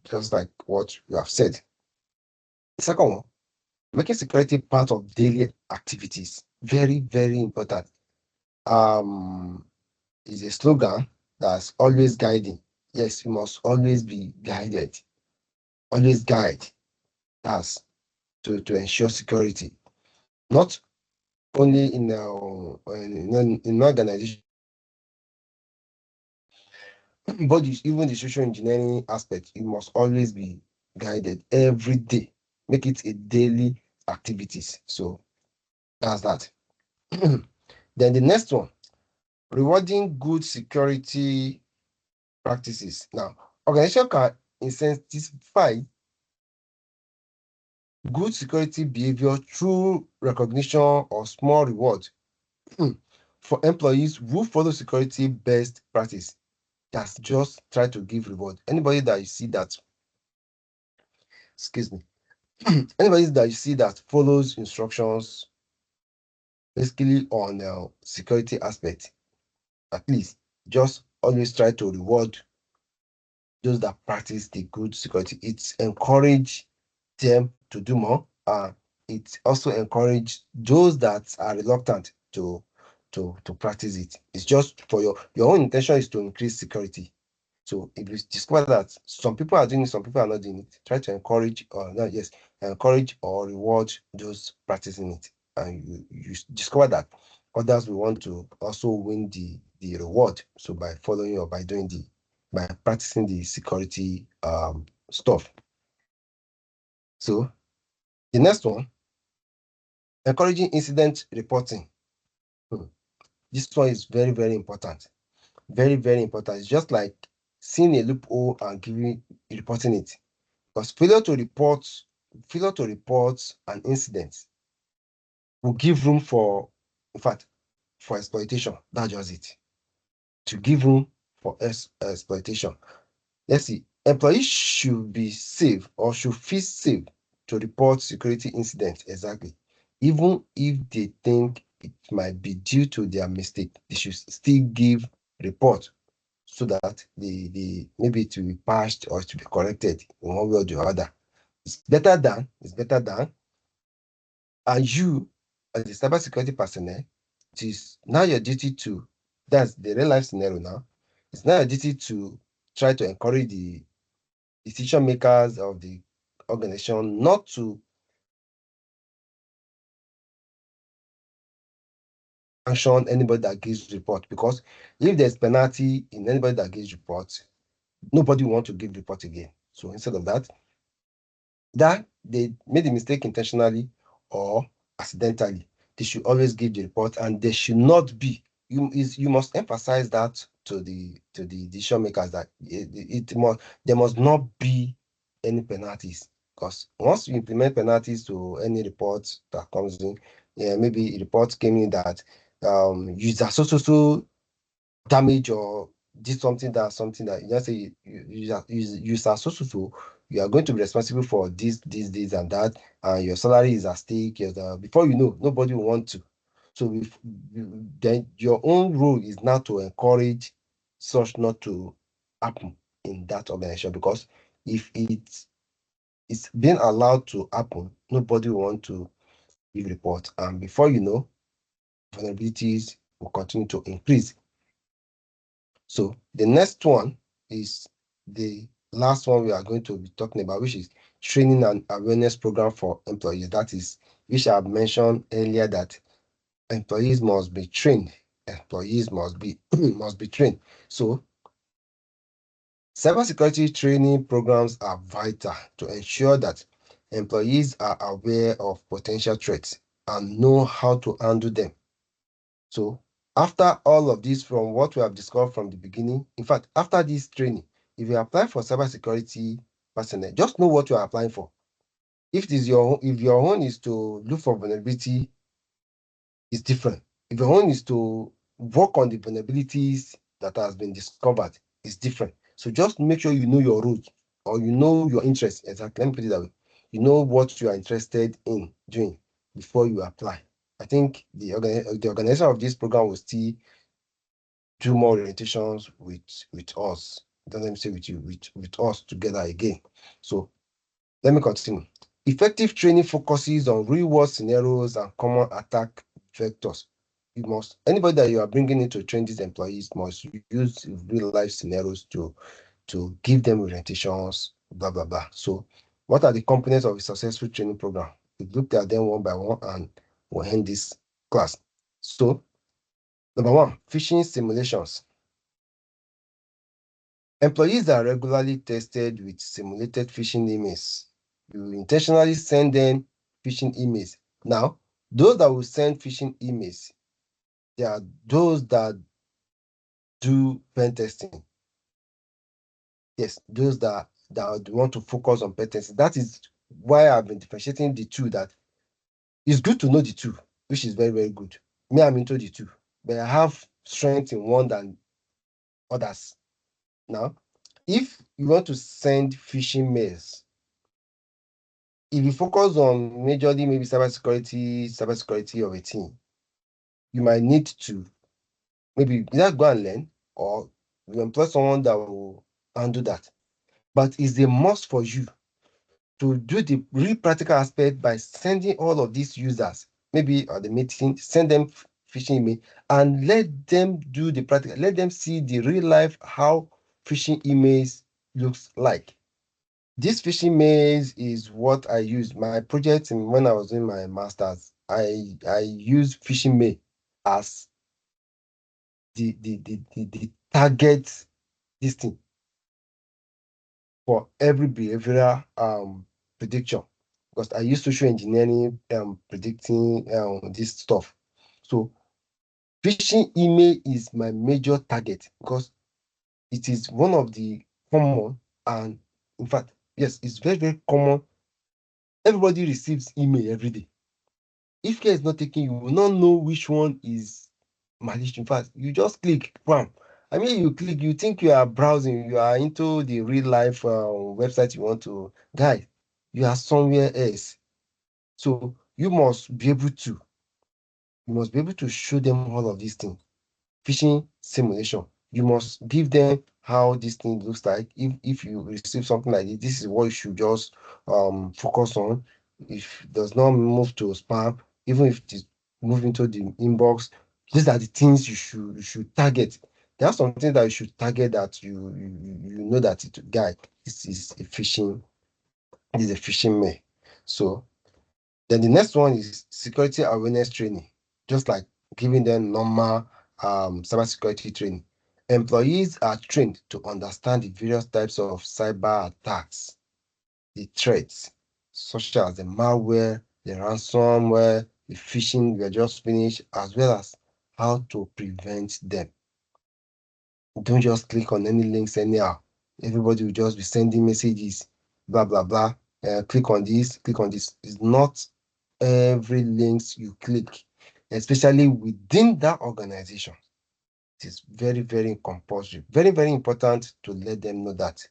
just like what you have said. The second one, making security part of daily activities. Very, very important. Um, is a slogan that's always guiding. Yes, you must always be guided. Always guide us to ensure security. Not only in organization, but even the social engineering aspect, you must always be guided every day. Make it a daily activities. So that's that. Then the next one, rewarding good security practices. Now, organization can incentivize good security behavior through recognition or small reward for employees who follow security best practice. That's just try to give reward. Anybody that you see that, excuse me, anybody that you see that follows instructions basically on security aspect, at least just always try to reward those that practice the good security. It's encourage them to do more. It also encourage those that are reluctant to practice it. It's just for your own intention is to increase security. So if you discover that some people are doing it, some people are not doing it, try to encourage or not, yes, encourage or reward those practicing it. And you discover that others will want to also win the reward. So by following or by doing by practicing the security stuff. So the next one, encouraging incident reporting. Hmm. This one is very, very important. Very, very important. It's just like seeing a loophole and reporting it. Because failure to report an incident will give room for, in fact, for exploitation. That's just it. To give room for exploitation. Let's see. Employees should be safe or should feel safe to report security incidents exactly. Even if they think it might be due to their mistake, they should still give report so that maybe it will be patched or to be corrected in one way or the other. It's better than, and you, as a cybersecurity personnel, it is now your duty to, that's the real life scenario now, it's now your duty to try to encourage the decision makers of the organization not to sanction anybody that gives report, because if there's penalty in anybody that gives report, nobody will want to give report again. So instead of that they made the mistake intentionally or accidentally, they should always give the report, and there should not be, you must emphasize that to the decision makers that there must not be any penalties, because once you implement penalties to any report that comes in, yeah, maybe a report came in that user so damage or did something that you just say you are so you are going to be responsible for this and that, and your salary is at stake. Before you know, nobody will want to. So then your own role is now to encourage such not to happen in that organization, because if it's being allowed to happen, nobody will want to give report, and before you know, vulnerabilities will continue to increase. So the next one is the last one we are going to be talking about, which is training and awareness program for employees. That is, which I have mentioned earlier, that employees must be trained. Employees must be must be trained. So cybersecurity training programs are vital to ensure that employees are aware of potential threats and know how to handle them. So after all of this, from what we have discovered from the beginning, in fact, after this training, if you apply for cybersecurity personnel, just know what you are applying for. If your own is to look for vulnerability, it's different. If your own is to work on the vulnerabilities that has been discovered, it's different. So just make sure you know your roles, or you know your interests. Exactly. Let me put it that way. You know what you are interested in doing before you apply. I think the organization of this program will still do more orientations with us. Don't let me say with you, with us together again. So let me continue. Effective training focuses on real world scenarios and common attack vectors. Anybody that you are bringing in to train these employees must use real life scenarios to give them orientations, blah blah blah. So what are the components of a successful training program? We looked at them one by one, and we'll end this class. So number one, phishing simulations. Employees are regularly tested with simulated phishing emails. You intentionally send them phishing emails. Now, those that will send phishing emails, they are those that do pen testing. Yes, those that want to focus on pen testing. That is why I've been differentiating the two. That it's good to know the two, which is very, very good. Me, I'm into the two, but I have strength in one than others. Now, if you want to send phishing mails, if you focus on majorly maybe cybersecurity of a team, you might need to maybe either go and learn or you employ someone that will handle that. But it's a must for you to do the real practical aspect by sending all of these users, maybe at the meeting, send them phishing email and let them do the practical, let them see the real life how phishing emails looks like. This phishing mails is what I use. My project when I was doing my master's, I use phishing mail as the target this thing for every behavioral prediction because I use social engineering predicting this stuff. So phishing email is my major target because it is one of the common and in fact, yes, it's very, very common. Everybody receives email every day. If care is not taken, you will not know which one is malicious. In fact, you just click, bam. I mean, you click, you think you are browsing, you are into the real life website you want to, guys, you are somewhere else. So you must be able to show them all of these things. Phishing simulation. You must give them how this thing looks like. If you receive something like this is what you should just focus on. If it does not move to spam, even if it is move into the inbox, these are the things you should target. There are some things that you should target that you know that guy, this is a phishing mail. So then the next one is security awareness training, just like giving them normal cybersecurity training. Employees are trained to understand the various types of cyber attacks, the threats, such as the malware, the ransomware, the phishing we just finished, as well as how to prevent them. Don't just click on any links anyhow. Everybody will just be sending messages, blah blah blah. Click on this, click on this. It's not every links you click, especially within that organization. It is very, very compulsory, very, very important to let them know that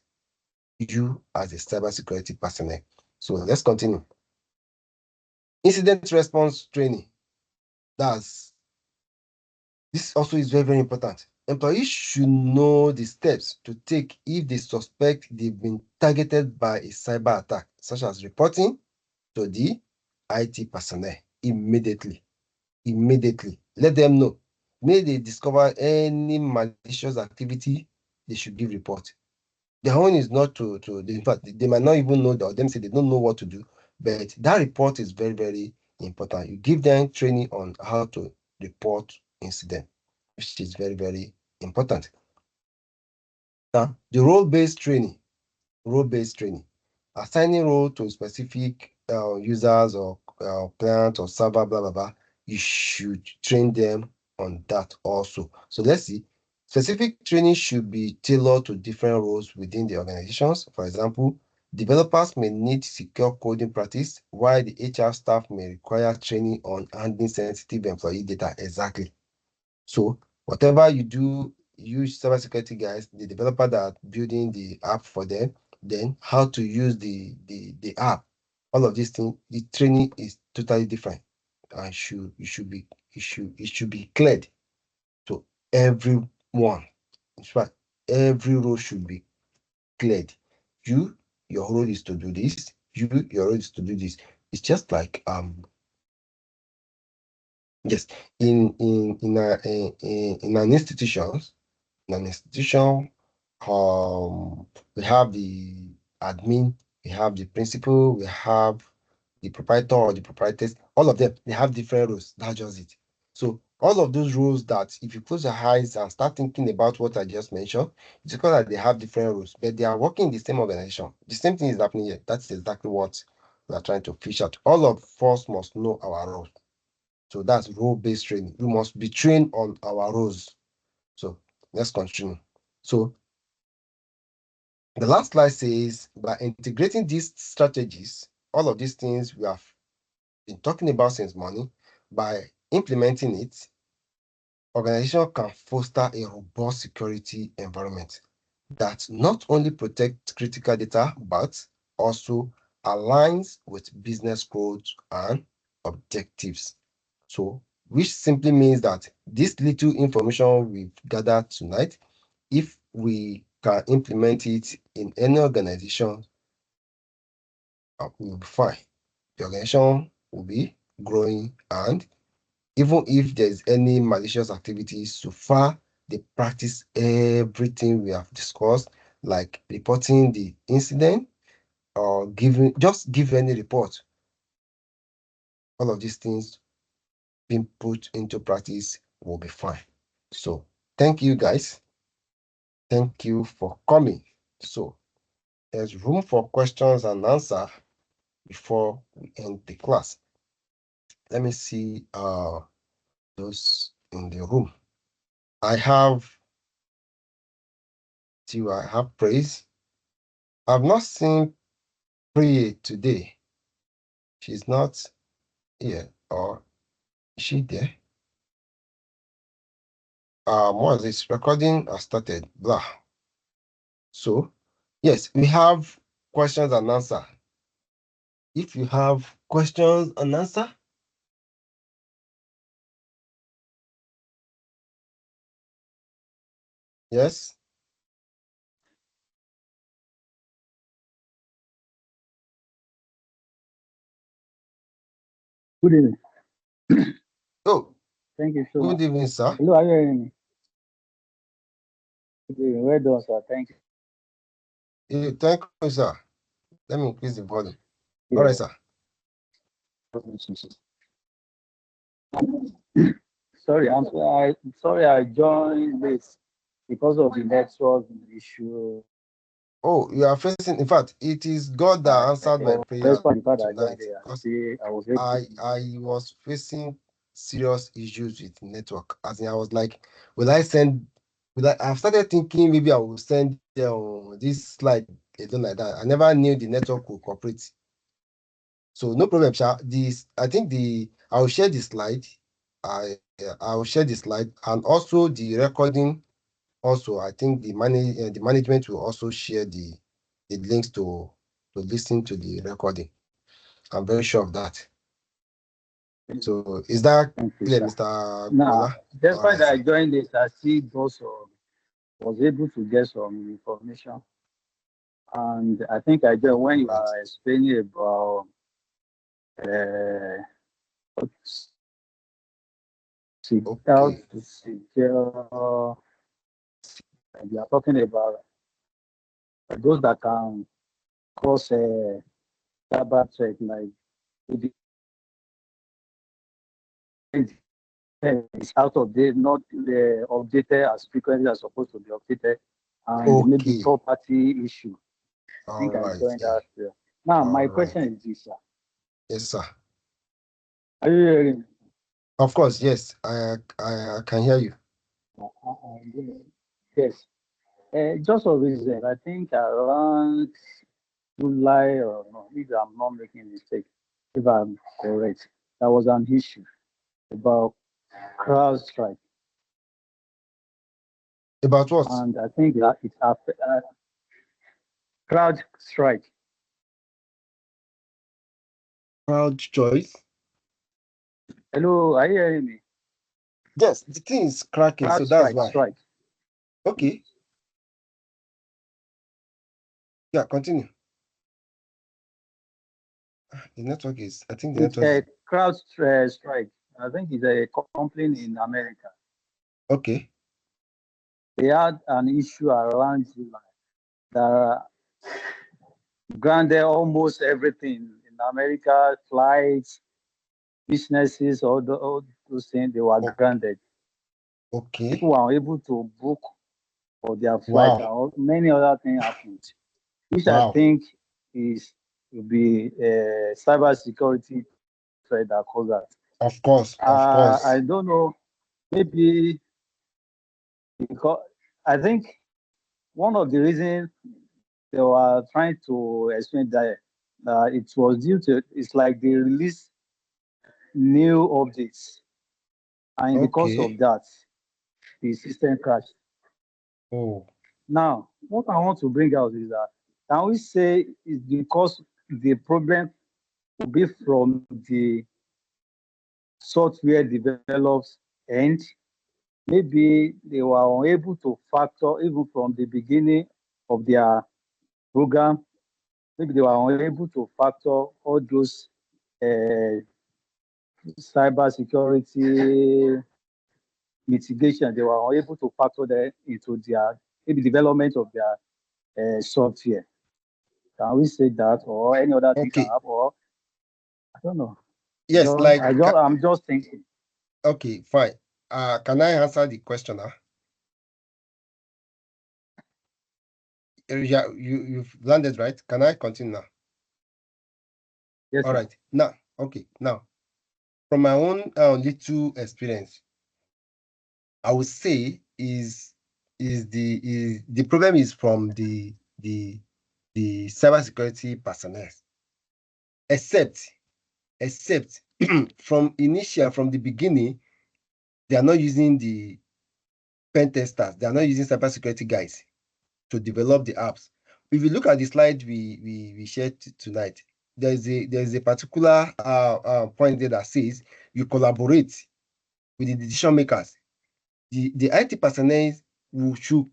you as a cybersecurity personnel. So let's continue. Incident response training. That's This also is very, very important. Employees should know the steps to take if they suspect they've been targeted by a cyber attack, such as reporting to the IT personnel immediately. Immediately. Let them know. May they discover any malicious activity, they should give report. Their own is not in fact, they might not even know that, them say they don't know what to do, but that report is very, very important. You give them training on how to report incident, which is very, very important. Now, the role-based training, assigning role to specific users or client or server, blah, blah, blah, you should train them on that also. So let's see. Specific training should be tailored to different roles within the organizations. For example, developers may need secure coding practice, while the HR staff may require training on handling sensitive employee data. Exactly. So whatever you do, use cybersecurity guys, the developer that building the app for them, then how to use the app. All of these things, the training is totally different. And it should be cleared to everyone. In fact, every role should be cleared. You, your role is to do this. Your role is to do this. It's just like yes, in an institution, we have the admin, we have the principal, we have the proprietor or the proprietors. All of them, they have different roles. That's just it. So all of those roles that if you close your eyes and start thinking about what I just mentioned, it's because that they have different roles, but they are working in the same organization. The same thing is happening here. That's exactly what we are trying to fish out. All of us must know our role. So that's role-based training. We must be trained on our roles. So let's continue. So the last slide says, by integrating these strategies, all of these things we have been talking about since morning, by implementing it, organization can foster a robust security environment that not only protect critical data, but also aligns with business goals and objectives. So, which simply means that this little information we've gathered tonight, if we can implement it in any organization, we'll be fine. The organization will be growing, and even if there's any malicious activities, so far they practice everything we have discussed, like reporting the incident or give any report. All of these things being put into practice will be fine. So thank you guys. Thank you for coming. So there's room for questions and answer before we end the class. Let me see those in the room. I have praise. I've not seen Priye today. She's not here, or is she there? Once this recording has started, blah. So, yes, we have questions and answer. If you have questions and answer, yes. Good evening. Oh, Thank you so much. good evening, sir. Hello, are you hearing me? Good evening. Well done, sir. Thank you. Thank you, sir. Let me increase the volume. Yeah. All right, sir. Sorry, I'm sorry I joined this because of the network issue. Oh, you are facing, in fact, it is God that answered my prayer Despite the fact I joined tonight, there, because I was able to. I was facing serious issues with network. As in, I was like, will I send? I've started thinking maybe I will send this slide alone like that. I never knew the network would cooperate. So no problem, Sha. I think I'll share the slide. I'll share the slide, and also the recording. Also, I think the management will also share the links to listen to the recording. I'm very sure of that. So is that Thank you, clear, sir. Mr. Now, Bola? All despite right, that I sir. joined this, I still also was able to get some information. And I think I joined when you Right. are explaining about uh, how Okay. to secure. We are talking about those that can cause a cyber threat, like it's out of date, not updated as frequently as supposed to be updated, and maybe Okay. third party issue. I All think I right. joined Yeah. that. Now, All my right. question is this, sir. Yes, sir. Are you hearing me? Of course, yes. I can hear you. Yes. Just for reason, I think around July or no, if I'm not making a mistake, if I'm correct, there was an issue about CrowdStrike, About what? and I think that it's CrowdStrike. Crowd choice. Hello, are you hearing me? Yes, the thing is cracking, so that's CrowdStrike, why. strike. Okay. Yeah, continue. The network is, I think the It's network is a CrowdStrike. I think it's a company in America. okay. They had an issue around July that granted almost everything in America, flights, businesses, all those things, they were granted. Okay. People were able to book for their flight, Wow. and many other things happened, which I Wow. think will be a cybersecurity threat that caused that. Of course. Of I course. don't know, maybe because I think one of the reasons they were trying to explain that it was due to, it's like they released new updates, and because of Okay. that, the system crashed. Oh. Now, what I want to bring out is that, can we say it's because the problem will be from the software developers and maybe they were unable to factor even from the beginning of their program. Maybe they were unable to factor all those cyber security mitigation. They were unable to factor that into their maybe development of their software. Can we say that, or any other thing can Okay. happen? Or I don't know. Yes, like I'm just thinking. okay, fine. Can I answer the question now? Yeah, you've landed, right? Can I continue now? Yes, All sir. right. Now, okay. Now, from my own little experience, I would say is the problem is from the cybersecurity personnel, except from the beginning, they are not using the pen testers, they are not using cybersecurity guys to develop the apps. If you look at the slide we shared tonight, there's a particular point there that says you collaborate with the decision makers. The IT personnel should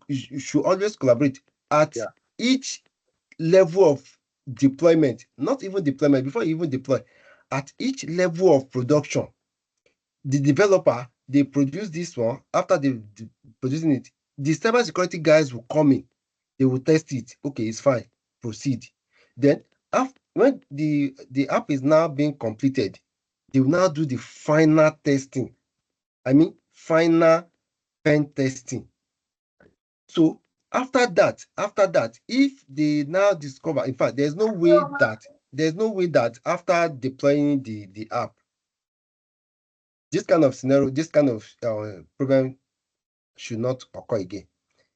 always collaborate at Yeah. each level of deployment, not even deployment, before you even deploy, at each level of production. The developer, they produce this one, after they producing it, the cybersecurity guys will come in, they will test it. Okay, it's fine, proceed. Then when the app is now being completed, they will now do the final testing. I mean, final pen testing. So after that, if they now discover, in fact, there's no way that after deploying the app, this kind of scenario, this kind of problem should not occur again.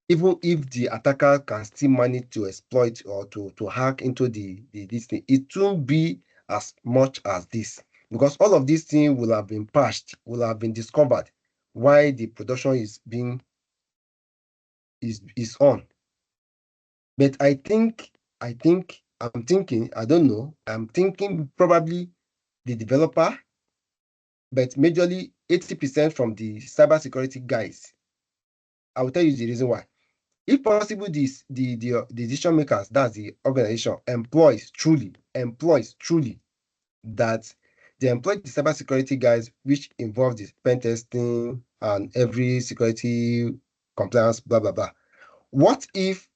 Even if the attacker can still manage to exploit or to hack into this thing, it won't be as much as this, because all of these things will have been patched, will have been discovered while the production is on. But I don't know, I'm thinking probably the developer, but majorly 80% from the cybersecurity guys. I will tell you the reason why. If possible, the decision makers, that's the organization, employs truly that they employ the cybersecurity guys, which involve the pen testing and every security compliance, blah blah blah. What if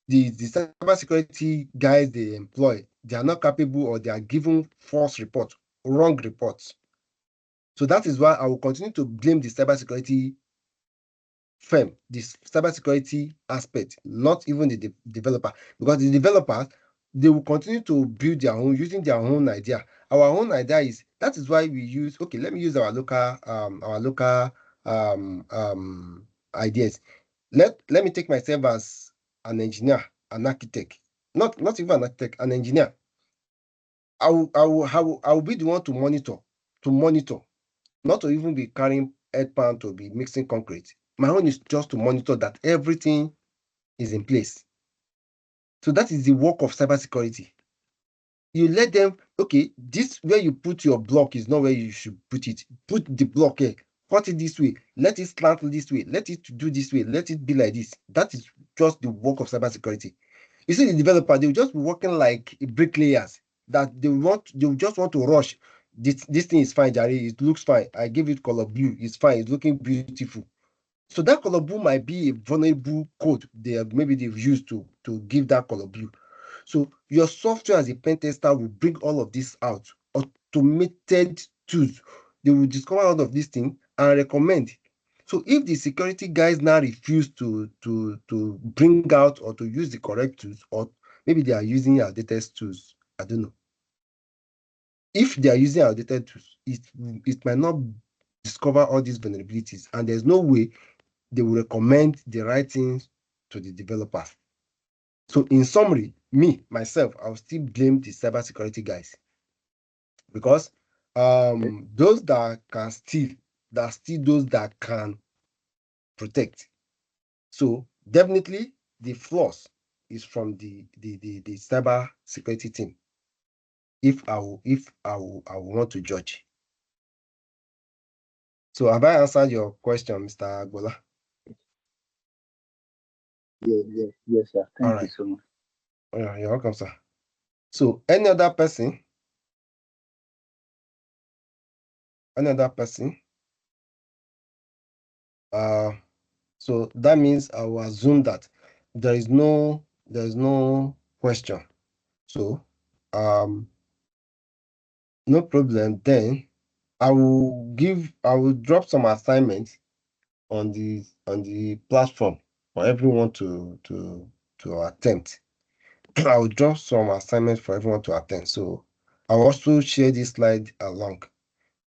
the cybersecurity guys they employ, they are not capable, or they are given false reports, wrong reports? So that is why I will continue to blame the cybersecurity firm, this cybersecurity aspect, not even the developer, because the developers, they will continue to build their own using their own idea. Our own idea is, that is why we use, okay, let me use our local ideas. Let me take myself as an engineer, an architect, not even an architect, an engineer. I will be the one to monitor, not to even be carrying headpan to be mixing concrete. My own is just to monitor that everything is in place. So that is the work of cybersecurity. You let them, okay, this where you put your block is not where you should put it. Put the block here, cut it this way, let it slant this way, let it do this way, let it be like this. That is just the work of cybersecurity. You see, the developer, they will just be working like bricklayers, that they will just want to rush. This thing is fine, Jerry. It looks fine. I give it color blue. It's fine. It's looking beautiful. So that color blue might be a vulnerable code maybe they've used to give that color blue. So your software as a pen tester will bring all of this out. Automated tools. They will discover all of these things and recommend. So if the security guys now refuse to bring out or to use the correct tools, or maybe they are using outdated tools, I don't know. If they are using outdated tools, it might not discover all these vulnerabilities, and there's no way they will recommend the right things to the developers. So in summary, myself, I'll still blame the cybersecurity guys, because Okay. those that can steal, that are still those that can protect. So definitely the flaws is from the cyber security team. if I will want to judge. So have I answered your question, Mr. Agbola? Yes, sir. All Thank you right. so much. Yeah, you're welcome, sir. So any other person? Any other person? So that means I will assume that there is no question. So no problem. Then I will drop some assignments on the platform for everyone to attempt. I will drop some assignments for everyone to attend. So I'll also share this slide along.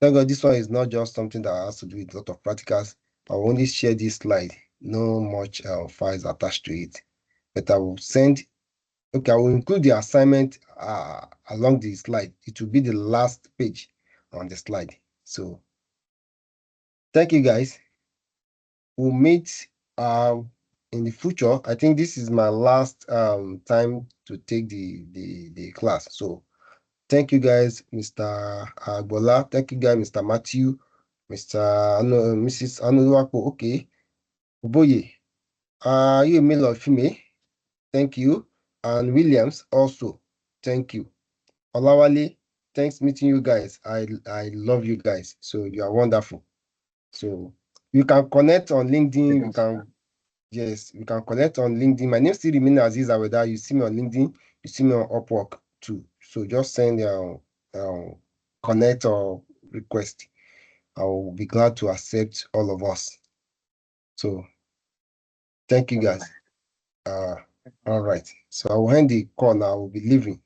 Thank God this one is not just something that has to do with a lot of practicals. I will only share this slide, no much files attached to it. But I will I will include the assignment along the slide. It will be the last page on the slide. So thank you guys. We'll meet in the future. I think this is my last time to take the class. So thank you guys, Mr. Agbola. Thank you guys, Mr. Matthew, Mrs. Anuluwapo. Okay. Oboye, are you a male or female? Thank you. And Williams also. Thank you. Olawale, thanks meeting you guys. I love you guys. So you are wonderful. So you can connect on LinkedIn. Yes, we can connect on LinkedIn. My name still remains Aziz Aweda. You see me on LinkedIn, you see me on Upwork too. So just send connect or request. I will be glad to accept all of us. So thank you guys. All right. So I will end the call now. I will be leaving.